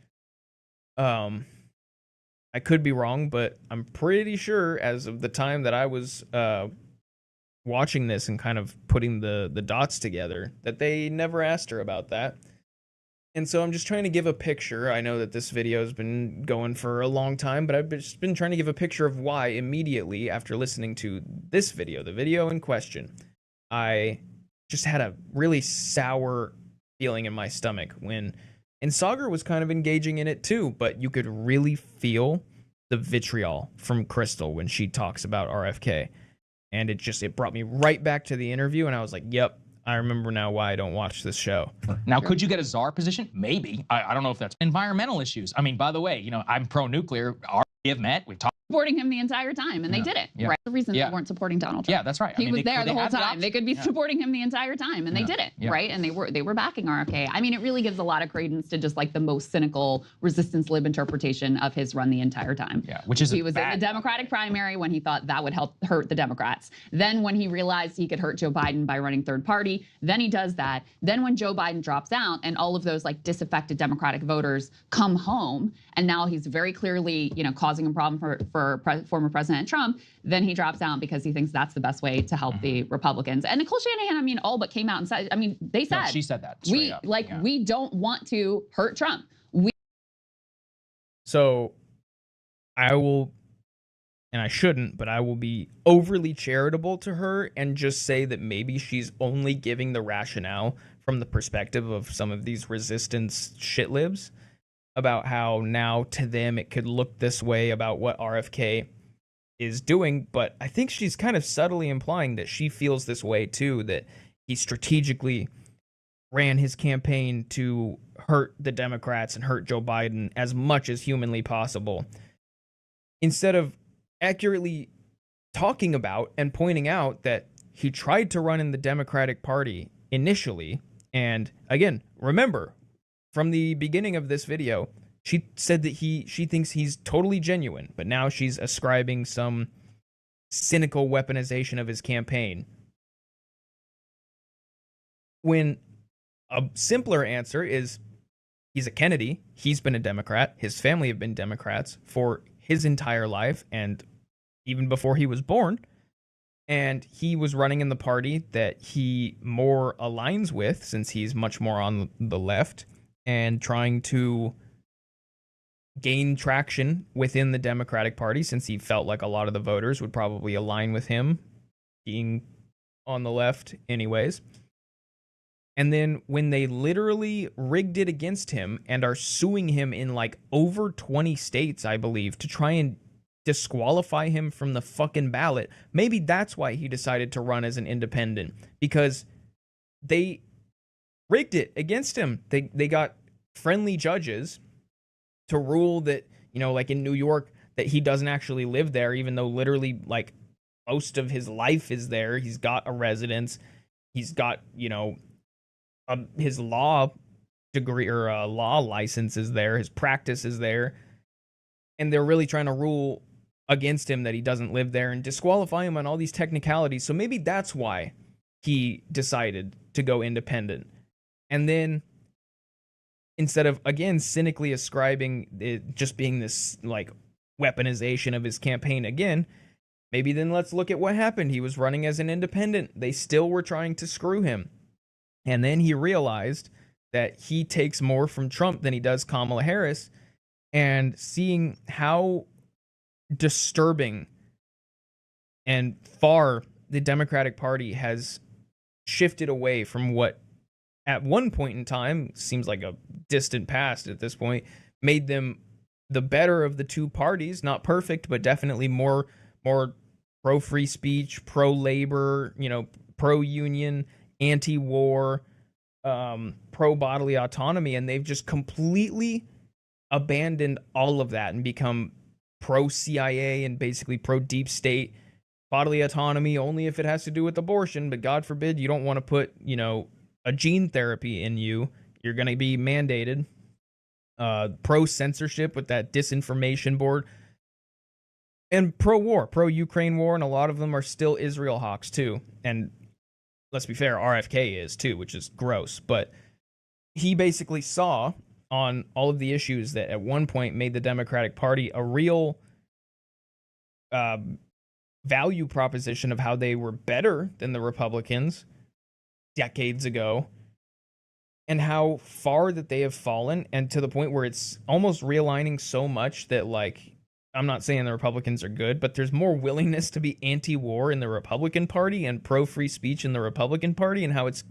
I could be wrong, but I'm pretty sure as of the time that I was watching this and kind of putting the dots together, that they never asked her about that. And so I'm just trying to give a picture. I know that this video has been going for a long time, but I've just been trying to give a picture of why immediately after listening to this video, the video in question, I just had a really sour feeling in my stomach when, and Sauger was kind of engaging in it too, but you could really feel the vitriol from Krystal when she talks about RFK. And it brought me right back to the interview, and I was like, yep, I remember now why I don't watch this show. Now, could you get a czar position? Maybe. I don't know if that's environmental issues. I mean, by the way, I'm pro-nuclear. We have met. We've talked. supporting him the entire time, and they did it. Right? The reason they weren't supporting Donald Trump. Yeah, that's right. He was there the whole time. They could be supporting him the entire time, and they did it. Right? And they were backing RFK. I mean, it really gives a lot of credence to just like the most cynical resistance lib interpretation of his run the entire time. Yeah, which is he was in the Democratic primary when he thought that would hurt the Democrats. Then when he realized he could hurt Joe Biden by running third party, then he does that. Then when Joe Biden drops out and all of those like disaffected Democratic voters come home, and now he's very clearly, you know, causing a problem for former President Trump, then he drops out because he thinks that's the best way to help the Republicans. And Nicole Shanahan, I mean, all but came out and said, I mean, they said, she said that straight up. We don't want to hurt Trump. So I will, and I shouldn't, but I will be overly charitable to her and just say that maybe she's only giving the rationale from the perspective of some of these resistance shitlibs about how now to them it could look this way about what RFK is doing. But I think she's kind of subtly implying that she feels this way too, that he strategically ran his campaign to hurt the Democrats and hurt Joe Biden as much as humanly possible, instead of accurately talking about and pointing out that he tried to run in the Democratic Party initially. And again, remember, from the beginning of this video, she said that she thinks he's totally genuine, but now she's ascribing some cynical weaponization of his campaign. When a simpler answer is he's a Kennedy, he's been a Democrat, his family have been Democrats for his entire life and even before he was born, and he was running in the party that he more aligns with since he's much more on the left and trying to gain traction within the Democratic Party since he felt like a lot of the voters would probably align with him being on the left anyways. And then when they literally rigged it against him and are suing him in like over 20 states, I believe, to try and disqualify him from the fucking ballot, maybe that's why he decided to run as an independent, because they rigged it against him. They got friendly judges to rule that, you know, like in New York, that he doesn't actually live there, even though literally like most of his life is there. He's got a residence. He's got, you know, his law degree or law license is there. His practice is there. And they're really trying to rule against him that he doesn't live there and disqualify him on all these technicalities. So maybe that's why he decided to go independent. And then instead of, again, cynically ascribing it just being this like weaponization of his campaign again, maybe then let's look at what happened. He was running as an independent. They still were trying to screw him. And then he realized that he takes more from Trump than he does Kamala Harris. And seeing how disturbing and far the Democratic Party has shifted away from what at one point in time seems like a distant past at this point, made them the better of the two parties. Not perfect, but definitely more pro free speech, pro labor, you know, pro union, anti-war, pro bodily autonomy, and they've just completely abandoned all of that and become pro CIA and basically pro deep state. Bodily autonomy only if it has to do with abortion, but God forbid you don't want to put, you know, a gene therapy in you. You're going to be mandated. Pro censorship with that disinformation board. And pro-war, pro-Ukraine war, and a lot of them are still Israel hawks too. And let's be fair, RFK is too, which is gross. But he basically saw on all of the issues that at one point made the Democratic Party a real value proposition of how they were better than the Republicans decades ago, and how far that they have fallen, and to the point where it's almost realigning so much that, like, I'm not saying the Republicans are good, but there's more willingness to be anti-war in the Republican Party and pro-free speech in the Republican Party, and how it's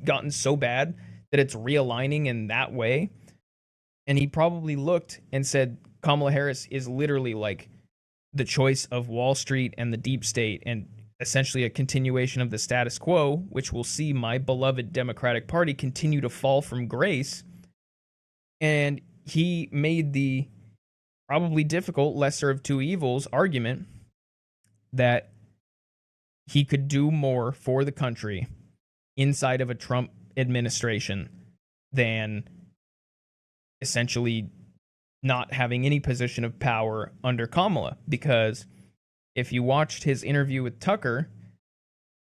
gotten so bad that it's realigning in that way. And he probably looked and said Kamala Harris is literally like the choice of Wall Street and the deep state, and essentially a continuation of the status quo, which will see my beloved Democratic Party continue to fall from grace. And he made the probably difficult lesser of two evils argument that he could do more for the country inside of a Trump administration than essentially not having any position of power under Kamala. Because if you watched his interview with Tucker,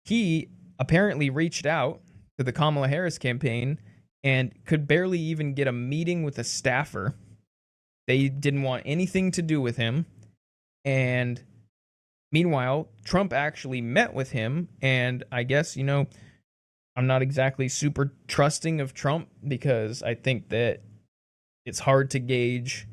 he apparently reached out to the Kamala Harris campaign and could barely even get a meeting with a staffer. They didn't want anything to do with him. And meanwhile, Trump actually met with him. And I guess, I'm not exactly super trusting of Trump because I think that it's hard to gauge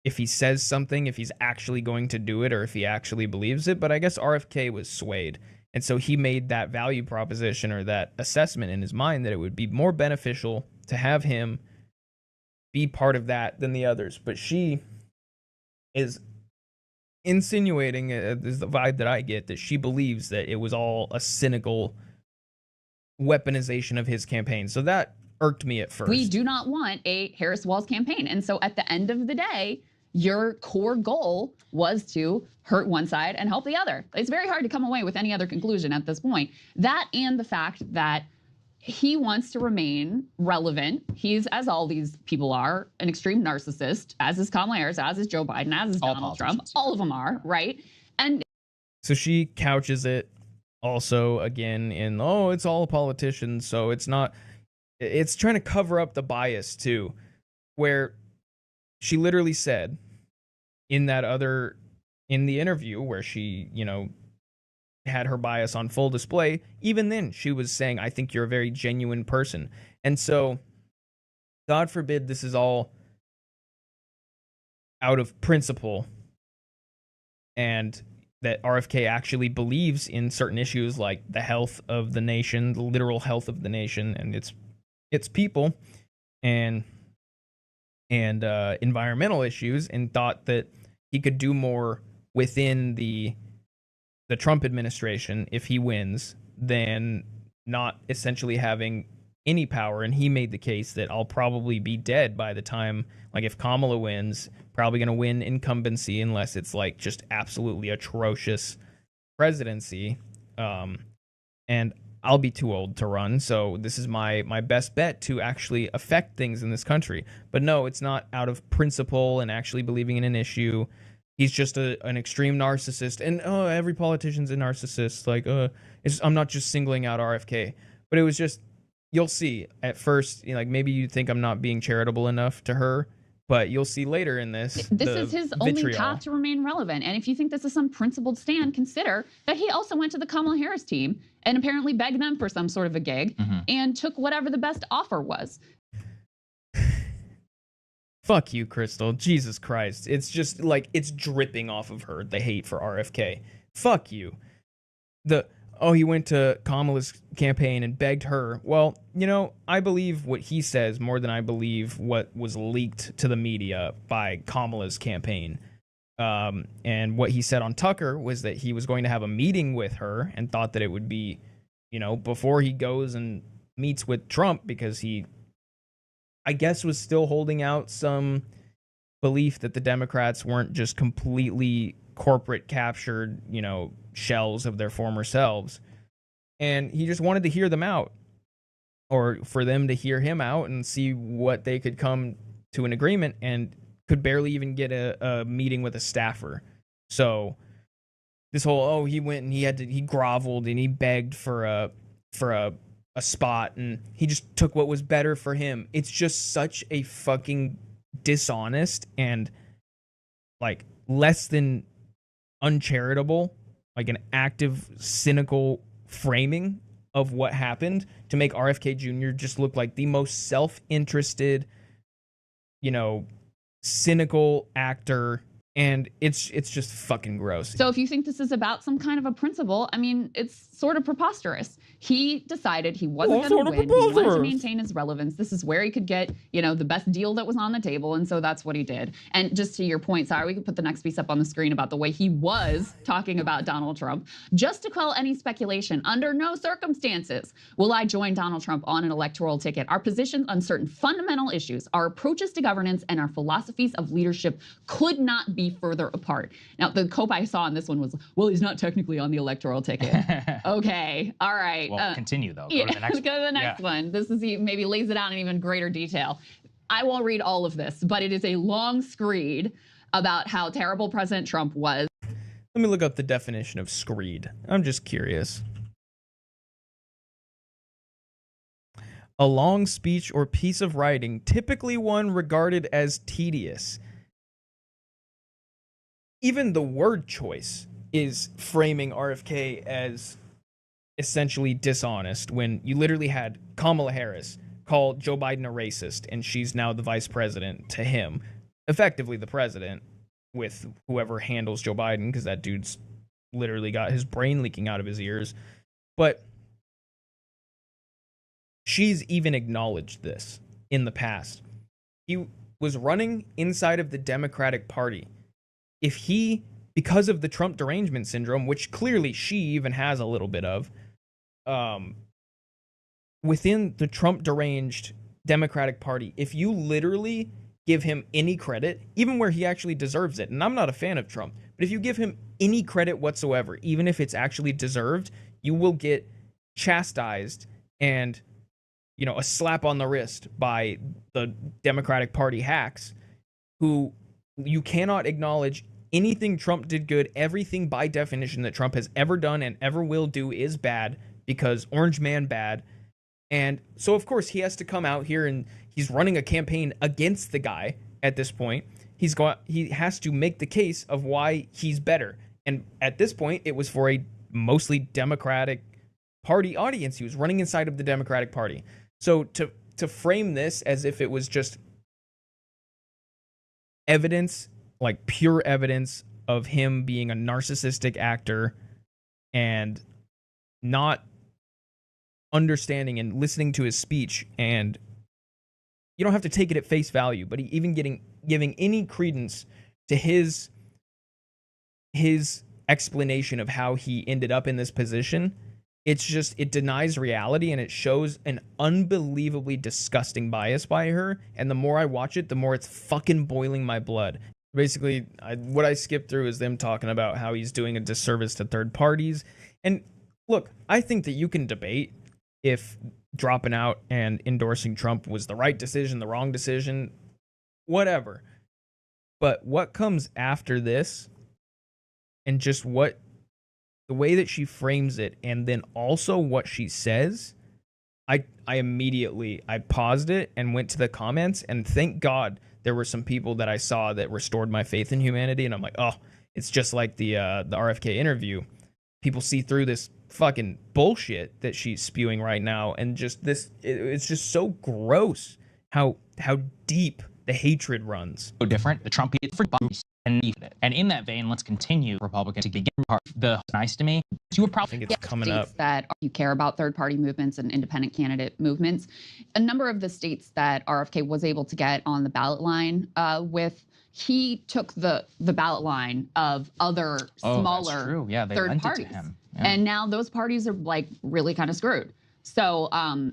if he says something, if he's actually going to do it or if he actually believes it. But I guess RFK was swayed. And so he made that value proposition or that assessment in his mind that it would be more beneficial to have him be part of that than the others. But she is insinuating, is the vibe that I get, that she believes that it was all a cynical weaponization of his campaign. So that irked me at first. We do not want a Harris Walz campaign. And so at the end of the day, your core goal was to hurt one side and help the other. It's very hard to come away with any other conclusion at this point. That and the fact that he wants to remain relevant. He's, as all these people are, an extreme narcissist, as is Kamala Harris, as is Joe Biden, as is Donald Trump. All of them are, right? And so she couches it also again in, oh, it's all politicians, so it's not, it's trying to cover up the bias too, where she literally said in the interview where she, had her bias on full display, even then she was saying, I think you're a very genuine person. And so, God forbid this is all out of principle and that RFK actually believes in certain issues like the health of the nation, the literal health of the nation and its people and environmental issues, and thought that he could do more within the Trump administration if he wins than not essentially having any power. And he made the case that I'll probably be dead by the time, like if Kamala wins, probably going to win incumbency unless it's like just absolutely atrocious presidency. And I'll be too old to run. So this is my best bet to actually affect things in this country. But no, it's not out of principle and actually believing in an issue. He's just an extreme narcissist, and every politician's a narcissist. Like, I'm not just singling out RFK, but it was just, you'll see at first, like maybe you think I'm not being charitable enough to her, but you'll see later in this. This is his only path to remain relevant. And if you think this is some principled stand, consider that he also went to the Kamala Harris team and apparently begged them for some sort of a gig and took whatever the best offer was. Fuck you, Krystal. Jesus Christ. It's just like, it's dripping off of her, the hate for RFK. Fuck you. He went to Kamala's campaign and begged her. Well, I believe what he says more than I believe what was leaked to the media by Kamala's campaign. And what he said on Tucker was that he was going to have a meeting with her and thought that it would be, before he goes and meets with Trump, because he, I guess, was still holding out some belief that the Democrats weren't just completely corporate captured, shells of their former selves. And he just wanted to hear them out, or for them to hear him out and see what they could come to an agreement, and could barely even get a meeting with a staffer. So this whole, he went and he groveled and he begged for a spot, and he just took what was better for him. It's just such a fucking dishonest and like less than uncharitable, like an active, cynical framing of what happened to make RFK Jr. just look like the most self-interested, cynical actor And it's just fucking gross. So if you think this is about some kind of a principle, I mean, it's sort of preposterous. He decided he wasn't going to win. He wanted to maintain his relevance. This is where he could get, the best deal that was on the table. And so that's what he did. And just to your point, sorry, we could put the next piece up on the screen about the way he was talking about Donald Trump. Just to quell any speculation, under no circumstances will I join Donald Trump on an electoral ticket. Our positions on certain fundamental issues, our approaches to governance, and our philosophies of leadership could not be further apart. Now, the cope I saw on this one was, well, he's not technically on the electoral ticket. Okay, all right. Well, continue though. Go to the next one. Go to the next one. This is, he maybe lays it out in even greater detail. I won't read all of this, but it is a long screed about how terrible President Trump was. Let me look up the definition of screed. I'm just curious. A long speech or piece of writing, typically one regarded as tedious. Even the word choice is framing RFK as essentially dishonest when you literally had Kamala Harris call Joe Biden a racist, and she's now the vice president to him, effectively the president, with whoever handles Joe Biden, because that dude's literally got his brain leaking out of his ears. But she's even acknowledged this in the past. He was running inside of the Democratic Party. If he, because of the Trump derangement syndrome, which clearly she even has a little bit of, within the Trump deranged Democratic Party, if you literally give him any credit, even where he actually deserves it, and I'm not a fan of Trump, but if you give him any credit whatsoever, even if it's actually deserved, you will get chastised and, a slap on the wrist by the Democratic Party hacks who you cannot acknowledge anything Trump did good. Everything by definition that Trump has ever done and ever will do is bad because Orange Man bad. And so, of course, he has to come out here and he's running a campaign against the guy at this point. He has to make the case of why he's better. And at this point, it was for a mostly Democratic Party audience. He was running inside of the Democratic Party. So to frame this as if it was just evidence, like pure evidence of him being a narcissistic actor and not understanding and listening to his speech, and you don't have to take it at face value, but even giving any credence to his explanation of how he ended up in this position, it denies reality, and it shows an unbelievably disgusting bias by her. And the more I watch it, the more it's fucking boiling my blood. Basically, what I skipped through is them talking about how he's doing a disservice to third parties. And look, I think that you can debate if dropping out and endorsing Trump was the right decision, the wrong decision, whatever. But what comes after this, and just the way that she frames it, and then also what she says, I immediately paused it and went to the comments, and thank God there were some people that I saw that restored my faith in humanity. And I'm like, oh, it's just like the RFK interview. People see through this fucking bullshit that she's spewing right now, and just this, it's just so gross how deep the hatred runs. So different. The Trump and in that vein, let's continue Republicans to begin the nice to me. You would probably think it's coming up that you care about third-party movements and independent candidate movements. A number of the states that RFK was able to get on the ballot line he took the ballot line of other smaller third parties. Yeah. And now those parties are like really kind of screwed. So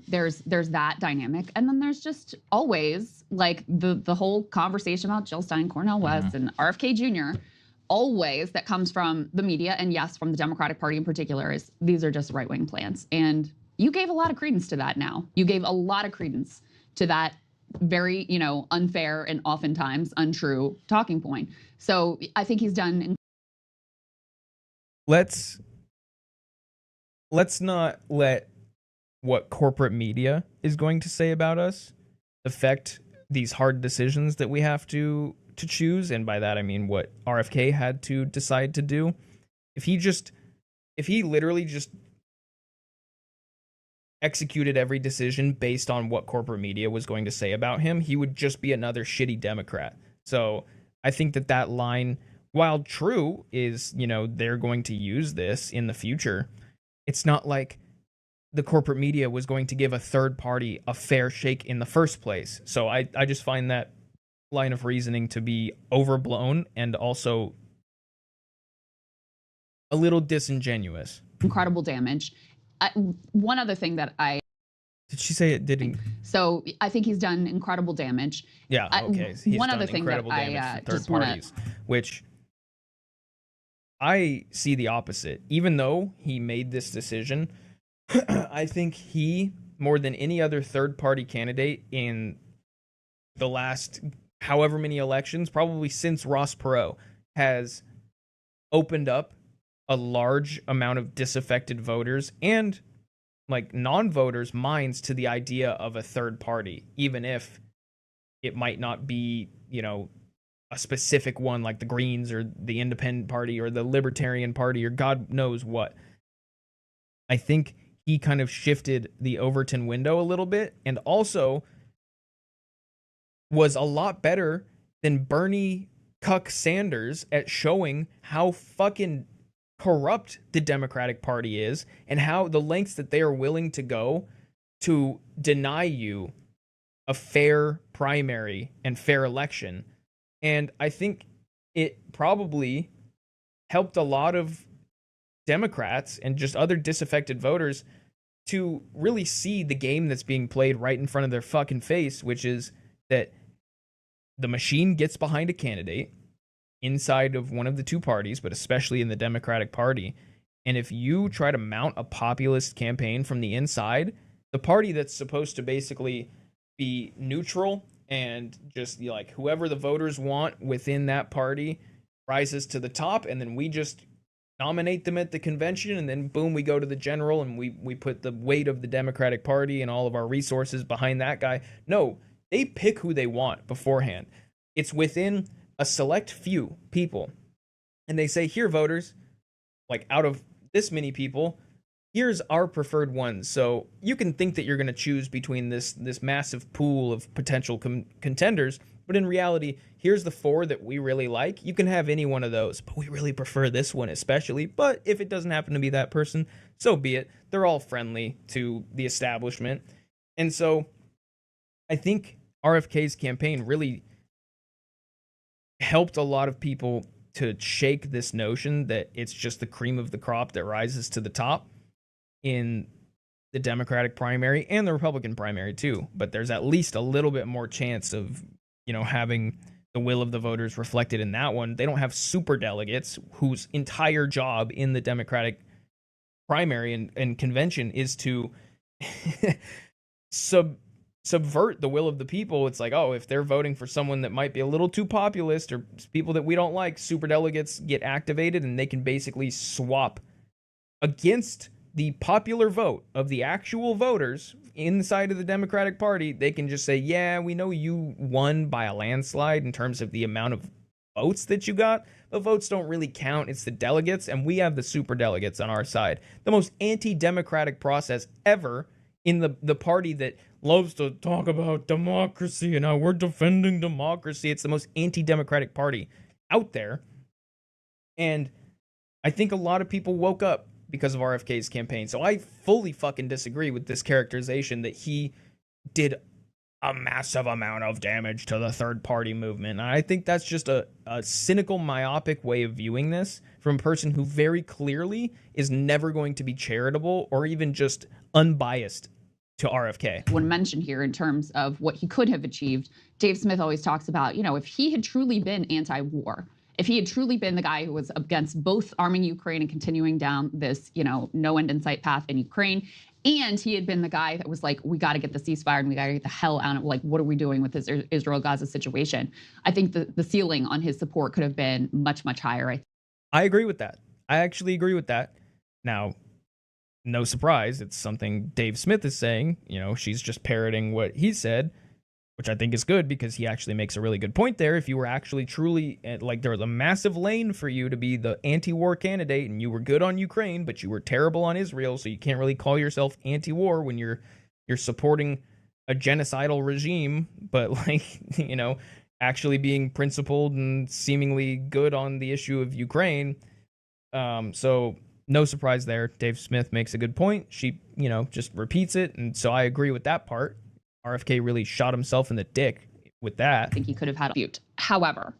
there's that dynamic. And then there's just always like the whole conversation about Jill Stein, Cornel West, and RFK Jr. Always that comes from the media, and yes, from the Democratic Party in particular, is these are just right-wing plans. And you gave a lot of credence to that now. You gave a lot of credence to that very, unfair and oftentimes untrue talking point. So I think he's done. Let's not let what corporate media is going to say about us affect these hard decisions that we have to choose. And by that, I mean what RFK had to decide to do. If he literally just executed every decision based on what corporate media was going to say about him, he would just be another shitty Democrat. So I think that line while true is, they're going to use this in the future, it's not like the corporate media was going to give a third party a fair shake in the first place. So I just find that line of reasoning to be overblown and also a little disingenuous. Incredible damage. One other thing that Did she say it didn't? So I think he's done incredible damage. Yeah, okay. He's one done other thing that damage to just third parties, which I see the opposite. Even though he made this decision, I think he, more than any other third-party candidate in the last however many elections, probably since Ross Perot, has opened up a large amount of disaffected voters and like non-voters' minds to the idea of a third party, even if it might not be, a specific one like the Greens or the Independent Party or the Libertarian Party or God knows what. I think he kind of shifted the Overton window a little bit and also was a lot better than Bernie Cuck Sanders at showing how fucking corrupt the Democratic Party is and how the lengths that they are willing to go to deny you a fair primary and fair election. And I think it probably helped a lot of Democrats and just other disaffected voters to really see the game that's being played right in front of their fucking face, which is that the machine gets behind a candidate inside of one of the two parties, but especially in the Democratic Party. And if you try to mount a populist campaign from the inside, the party that's supposed to basically be neutral and just like whoever the voters want within that party rises to the top, and then we just nominate them at the convention, and then boom, we go to the general and we put the weight of the Democratic Party and all of our resources behind that guy. No, they pick who they want beforehand. It's within a select few people, and they say, here, voters, like out of this many people, here's our preferred ones. So you can think that you're going to choose between this massive pool of potential contenders, but in reality, here's the 4 that we really like. You can have any one of those, but we really prefer this one especially. But if it doesn't happen to be that person, so be it. They're all friendly to the establishment. And so I think RFK's campaign really helped a lot of people to shake this notion that it's just the cream of the crop that rises to the top in the Democratic primary and the Republican primary too. But there's at least a little bit more chance of, having the will of the voters reflected in that one. They don't have super delegates whose entire job in the Democratic primary and convention is to subvert the will of the people. It's like, oh, if they're voting for someone that might be a little too populist or people that we don't like, super delegates get activated and they can basically swap against the popular vote of the actual voters inside of the Democratic Party. They can just say, yeah, we know you won by a landslide in terms of the amount of votes that you got, but votes don't really count. It's the delegates, and we have the super delegates on our side. The most anti-democratic process ever in the party that loves to talk about democracy and how we're defending democracy. It's the most anti-democratic party out there. And I think a lot of people woke up because of RFK's campaign. So I fully fucking disagree with this characterization that he did a massive amount of damage to the third party movement. And I think that's just a cynical, myopic way of viewing this from a person who very clearly is never going to be charitable or even just unbiased to RFK. When mentioned here in terms of what he could have achieved, Dave Smith always talks about, if he had truly been anti-war, if he had truly been the guy who was against both arming Ukraine and continuing down this, no end in sight path in Ukraine, and he had been the guy that was like, we got to get the ceasefire and we got to get the hell out of, like, what are we doing with this Israel-Gaza situation? I think the ceiling on his support could have been much, much higher. I agree with that. I actually agree with that. Now, no surprise, it's something Dave Smith is saying. She's just parroting what he said, which I think is good because he actually makes a really good point there. If you were actually truly, like, there was a massive lane for you to be the anti-war candidate and you were good on Ukraine, but you were terrible on Israel, so you can't really call yourself anti-war when you're supporting a genocidal regime, but, like, actually being principled and seemingly good on the issue of Ukraine. So no surprise there. Dave Smith makes a good point. She, just repeats it. And so I agree with that part. RFK really shot himself in the dick with that. I think he could have had a feud. However,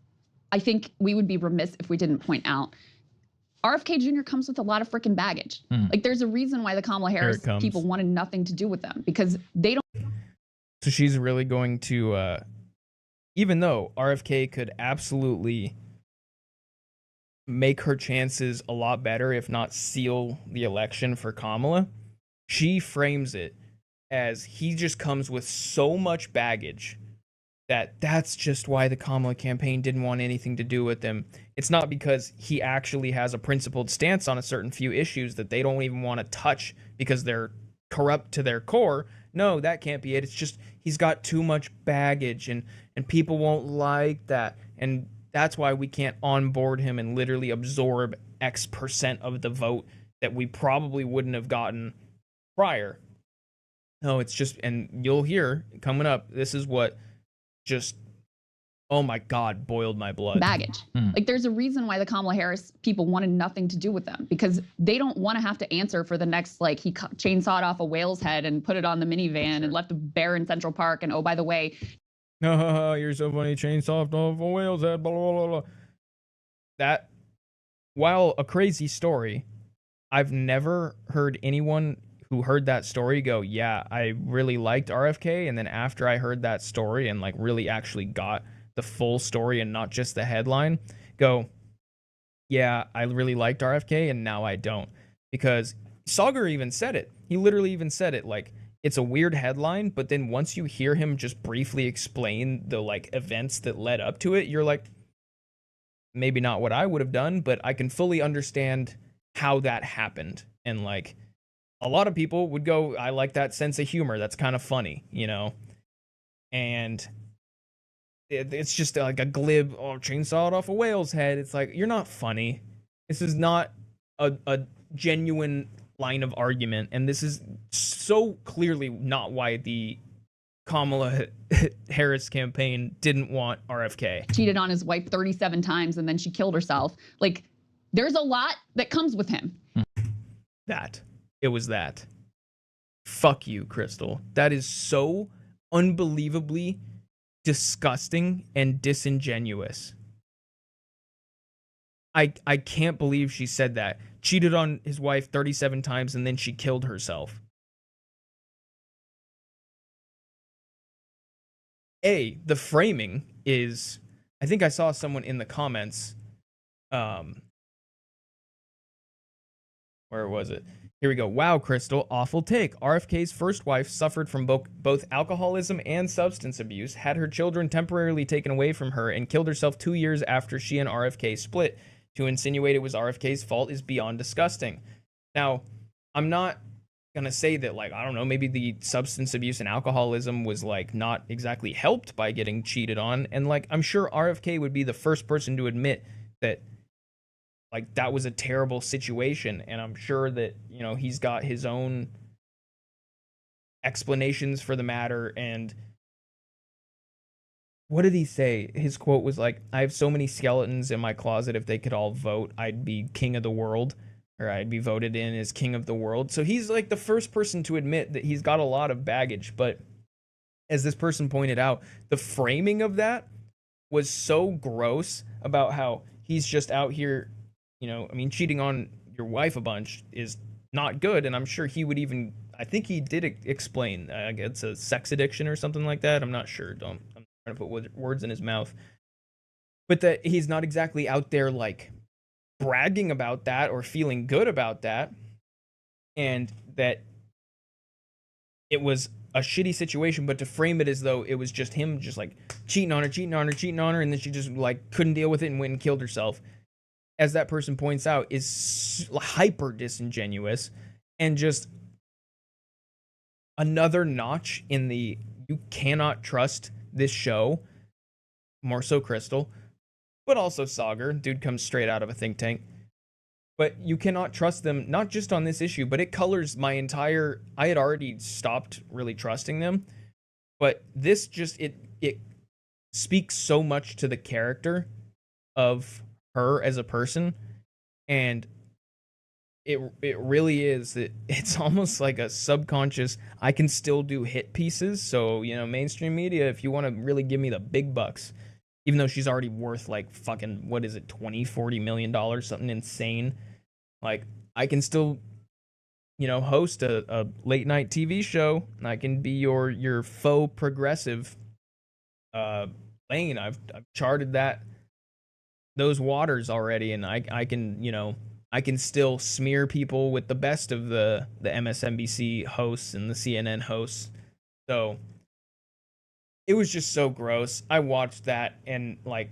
I think we would be remiss if we didn't point out RFK Jr. comes with a lot of freaking baggage. Like, there's a reason why the Kamala Harris people wanted nothing to do with them, because they don't. So she's really going to, even though RFK could absolutely make her chances a lot better, if not seal the election for Kamala, she frames it as he just comes with so much baggage that's just why the Kamala campaign didn't want anything to do with him. It's not because he actually has a principled stance on a certain few issues that they don't even want to touch because they're corrupt to their core. No, that can't be it. It's just he's got too much baggage and people won't like that. And that's why we can't onboard him and literally absorb X% of the vote that we probably wouldn't have gotten prior. No, it's just, and you'll hear coming up, this is what just, oh my God, boiled my blood. Baggage. Like, there's a reason why the Kamala Harris people wanted nothing to do with them, because they don't want to have to answer for the next, like, he chainsawed off a whale's head and put it on the minivan and left a bear in Central Park. And oh, by the way, you're so funny, chainsawed off a whale's head, blah, blah, blah, blah. That, while a crazy story, I've never heard anyone who heard that story go, yeah, I really liked RFK, and then after I heard that story and like really actually got the full story and not just the headline, go, yeah, I really liked RFK and now I don't. Because Sauger even said it. He literally even said it, like, it's a weird headline, but then once you hear him just briefly explain the like events that led up to it, you're like, maybe not what I would have done, but I can fully understand how that happened. And like, a lot of people would go, I like that sense of humor. That's kind of funny, And it's just like a glib, chainsawed off a whale's head. It's like, you're not funny. This is not a genuine line of argument. And this is so clearly not why the Kamala Harris campaign didn't want RFK. Cheated on his wife 37 times and then she killed herself. Like, there's a lot that comes with him. It was that. Fuck you, Krystal. That is so unbelievably disgusting and disingenuous. I can't believe she said that. Cheated on his wife 37 times and then she killed herself. The framing is, I think I saw someone in the comments, where was it? Here we go. Wow, Krystal, awful take. RFK's first wife suffered from both alcoholism and substance abuse, had her children temporarily taken away from her, and killed herself 2 years after she and RFK split. To insinuate it was RFK's fault is beyond disgusting. Now, I'm not going to say that, like, I don't know, maybe the substance abuse and alcoholism was, like, not exactly helped by getting cheated on. And, like, I'm sure RFK would be the first person to admit that, like, that was a terrible situation, and I'm sure that, he's got his own explanations for the matter. And what did he say? His quote was like, I have so many skeletons in my closet, if they could all vote, I'd be king of the world, or I'd be voted in as king of the world. So he's like the first person to admit that he's got a lot of baggage. But as this person pointed out, the framing of that was so gross about how he's just out here, cheating on your wife a bunch is not good. And I'm sure he would even, I think he did explain, it's a sex addiction or something like that. I'm not sure. I'm trying to put words in his mouth. But that he's not exactly out there like bragging about that or feeling good about that. And that it was a shitty situation, but to frame it as though it was just him just like cheating on her, and then she just like couldn't deal with it and went and killed herself, as that person points out, is hyper disingenuous and just another notch in the you cannot trust this show, more so Krystal, but also Sauger. Dude comes straight out of a think tank. But you cannot trust them, not just on this issue, but it colors my entire, I had already stopped really trusting them. But this just, it speaks so much to the character of her as a person, and it really is that it's almost like a subconscious, I can still do hit pieces. So, you know, mainstream media, if you want to really give me the big bucks, even though she's already worth like fucking, what is it, 20-40 million dollars, something insane, like I can still, you know, host a late night TV show, and I can be your faux progressive lane. I've charted those waters already, and I can, you know, I can still smear people with the best of the MSNBC hosts and the CNN hosts. So it was just so gross. I watched that and like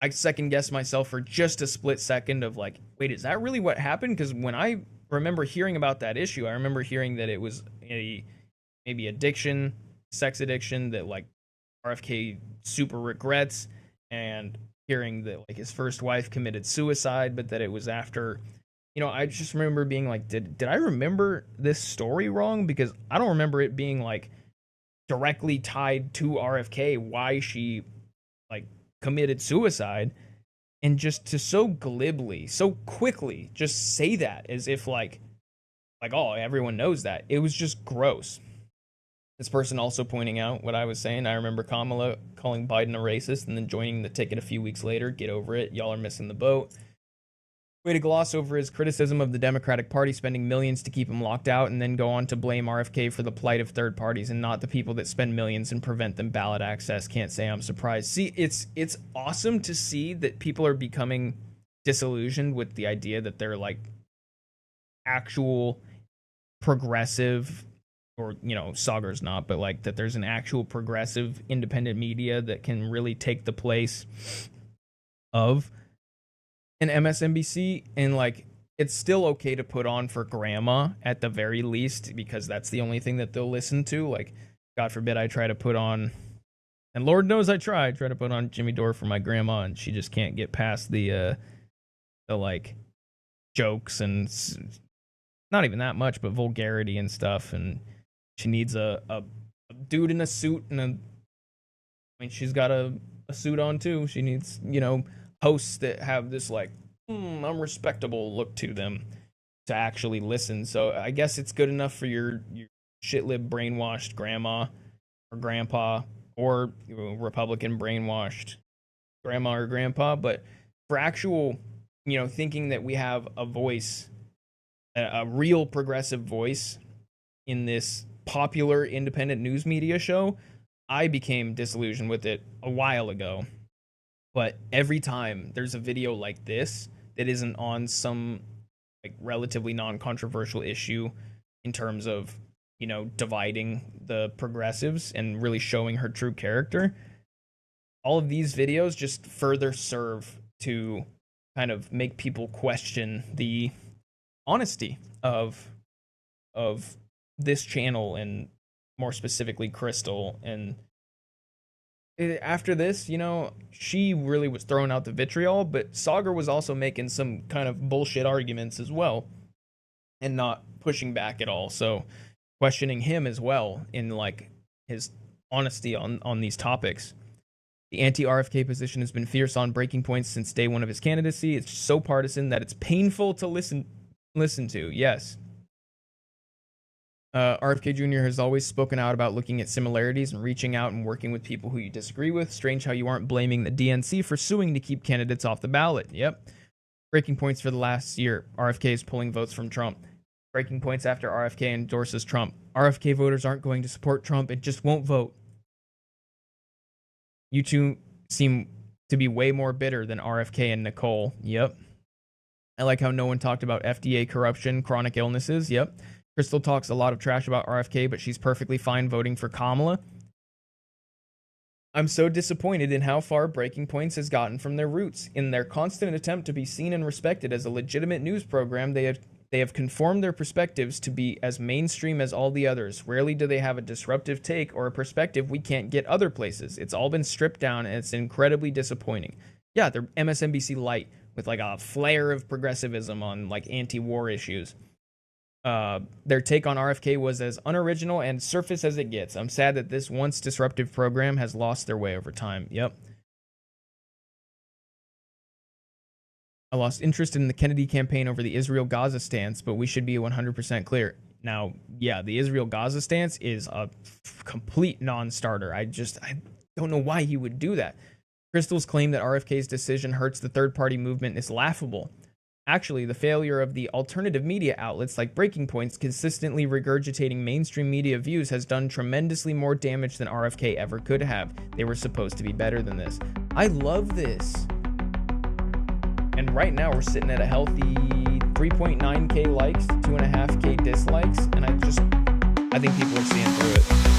I second guessed myself for just a split second of like, wait, is that really what happened? Because when I remember hearing about that issue, I remember hearing that it was maybe addiction, sex addiction that like RFK super regrets, and hearing that like his first wife committed suicide, but that it was after, you know, I just remember being like, did I remember this story wrong? Because I don't remember it being like directly tied to RFK, why she like committed suicide, and just to so glibly, so quickly just say that as if like oh, everyone knows that. It was just gross. This person also pointing out what I was saying. I remember Kamala calling Biden a racist and then joining the ticket a few weeks later. Get over it. Y'all are missing the boat. Way to gloss over his criticism of the Democratic Party spending millions to keep him locked out, and then go on to blame RFK for the plight of third parties and not the people that spend millions and prevent them ballot access. Can't say I'm surprised. See, it's awesome to see that people are becoming disillusioned with the idea that they're like actual progressive, or, you know, Sagar's not, but like that there's an actual progressive independent media that can really take the place of an MSNBC. And like, it's still okay to put on for grandma at the very least, because that's the only thing that they'll listen to. Like, God forbid I try to put on, and Lord knows I try to put on Jimmy Dore for my grandma, and she just can't get past the like jokes and not even that much, but vulgarity and stuff. And she needs a dude in a suit, and I mean, she's got a suit on too. She needs, you know, hosts that have this like, I'm respectable look to them to actually listen. So I guess it's good enough for your shitlib brainwashed grandma or grandpa, or, you know, Republican brainwashed grandma or grandpa. But for actual, you know, thinking that we have a voice, a real progressive voice in this popular independent news media show, I became disillusioned with it a while ago. But every time there's a video like this that isn't on some like relatively non-controversial issue in terms of, you know, dividing the progressives and really showing her true character, all of these videos just further serve to kind of make people question the honesty of this channel, and more specifically Krystal. And after this, you know, she really was throwing out the vitriol, but Sagar was also making some kind of bullshit arguments as well and not pushing back at all. So questioning him as well in like his honesty on these topics. The anti-RFK position has been fierce on breaking points since day one of his candidacy. It's so partisan that it's painful to listen to. Yes. RFK Jr. has always spoken out about looking at similarities and reaching out and working with people who you disagree with. Strange how you aren't blaming the DNC for suing to keep candidates off the ballot. Yep. Breaking points for the last year. RFK is pulling votes from Trump. Breaking points after RFK endorses Trump. RFK voters aren't going to support Trump. It just won't vote. You two seem to be way more bitter than RFK and Nicole. Yep. I like how no one talked about FDA corruption, chronic illnesses. Yep. Krystal talks a lot of trash about RFK, but she's perfectly fine voting for Kamala. I'm so disappointed in how far Breaking Points has gotten from their roots. In their constant attempt to be seen and respected as a legitimate news program, they have conformed their perspectives to be as mainstream as all the others. Rarely do they have a disruptive take or a perspective we can't get other places. It's all been stripped down, and it's incredibly disappointing. Yeah, they're MSNBC light with like a flare of progressivism on like anti-war issues. Their take on RFK was as unoriginal and surface as it gets. I'm sad that this once disruptive program has lost their way over time. Yep. I lost interest in the Kennedy campaign over the Israel-Gaza stance, but we should be 100% clear. Now, yeah, the Israel-Gaza stance is a complete non-starter. I don't know why he would do that. Krystal's claim that RFK's decision hurts the third-party movement is laughable. Actually, the failure of the alternative media outlets like Breaking Point's consistently regurgitating mainstream media views has done tremendously more damage than RFK ever could have. They were supposed to be better than this. I love this. And right now we're sitting at a healthy 3.9k likes, 2.5k dislikes, and I think people are seeing through it.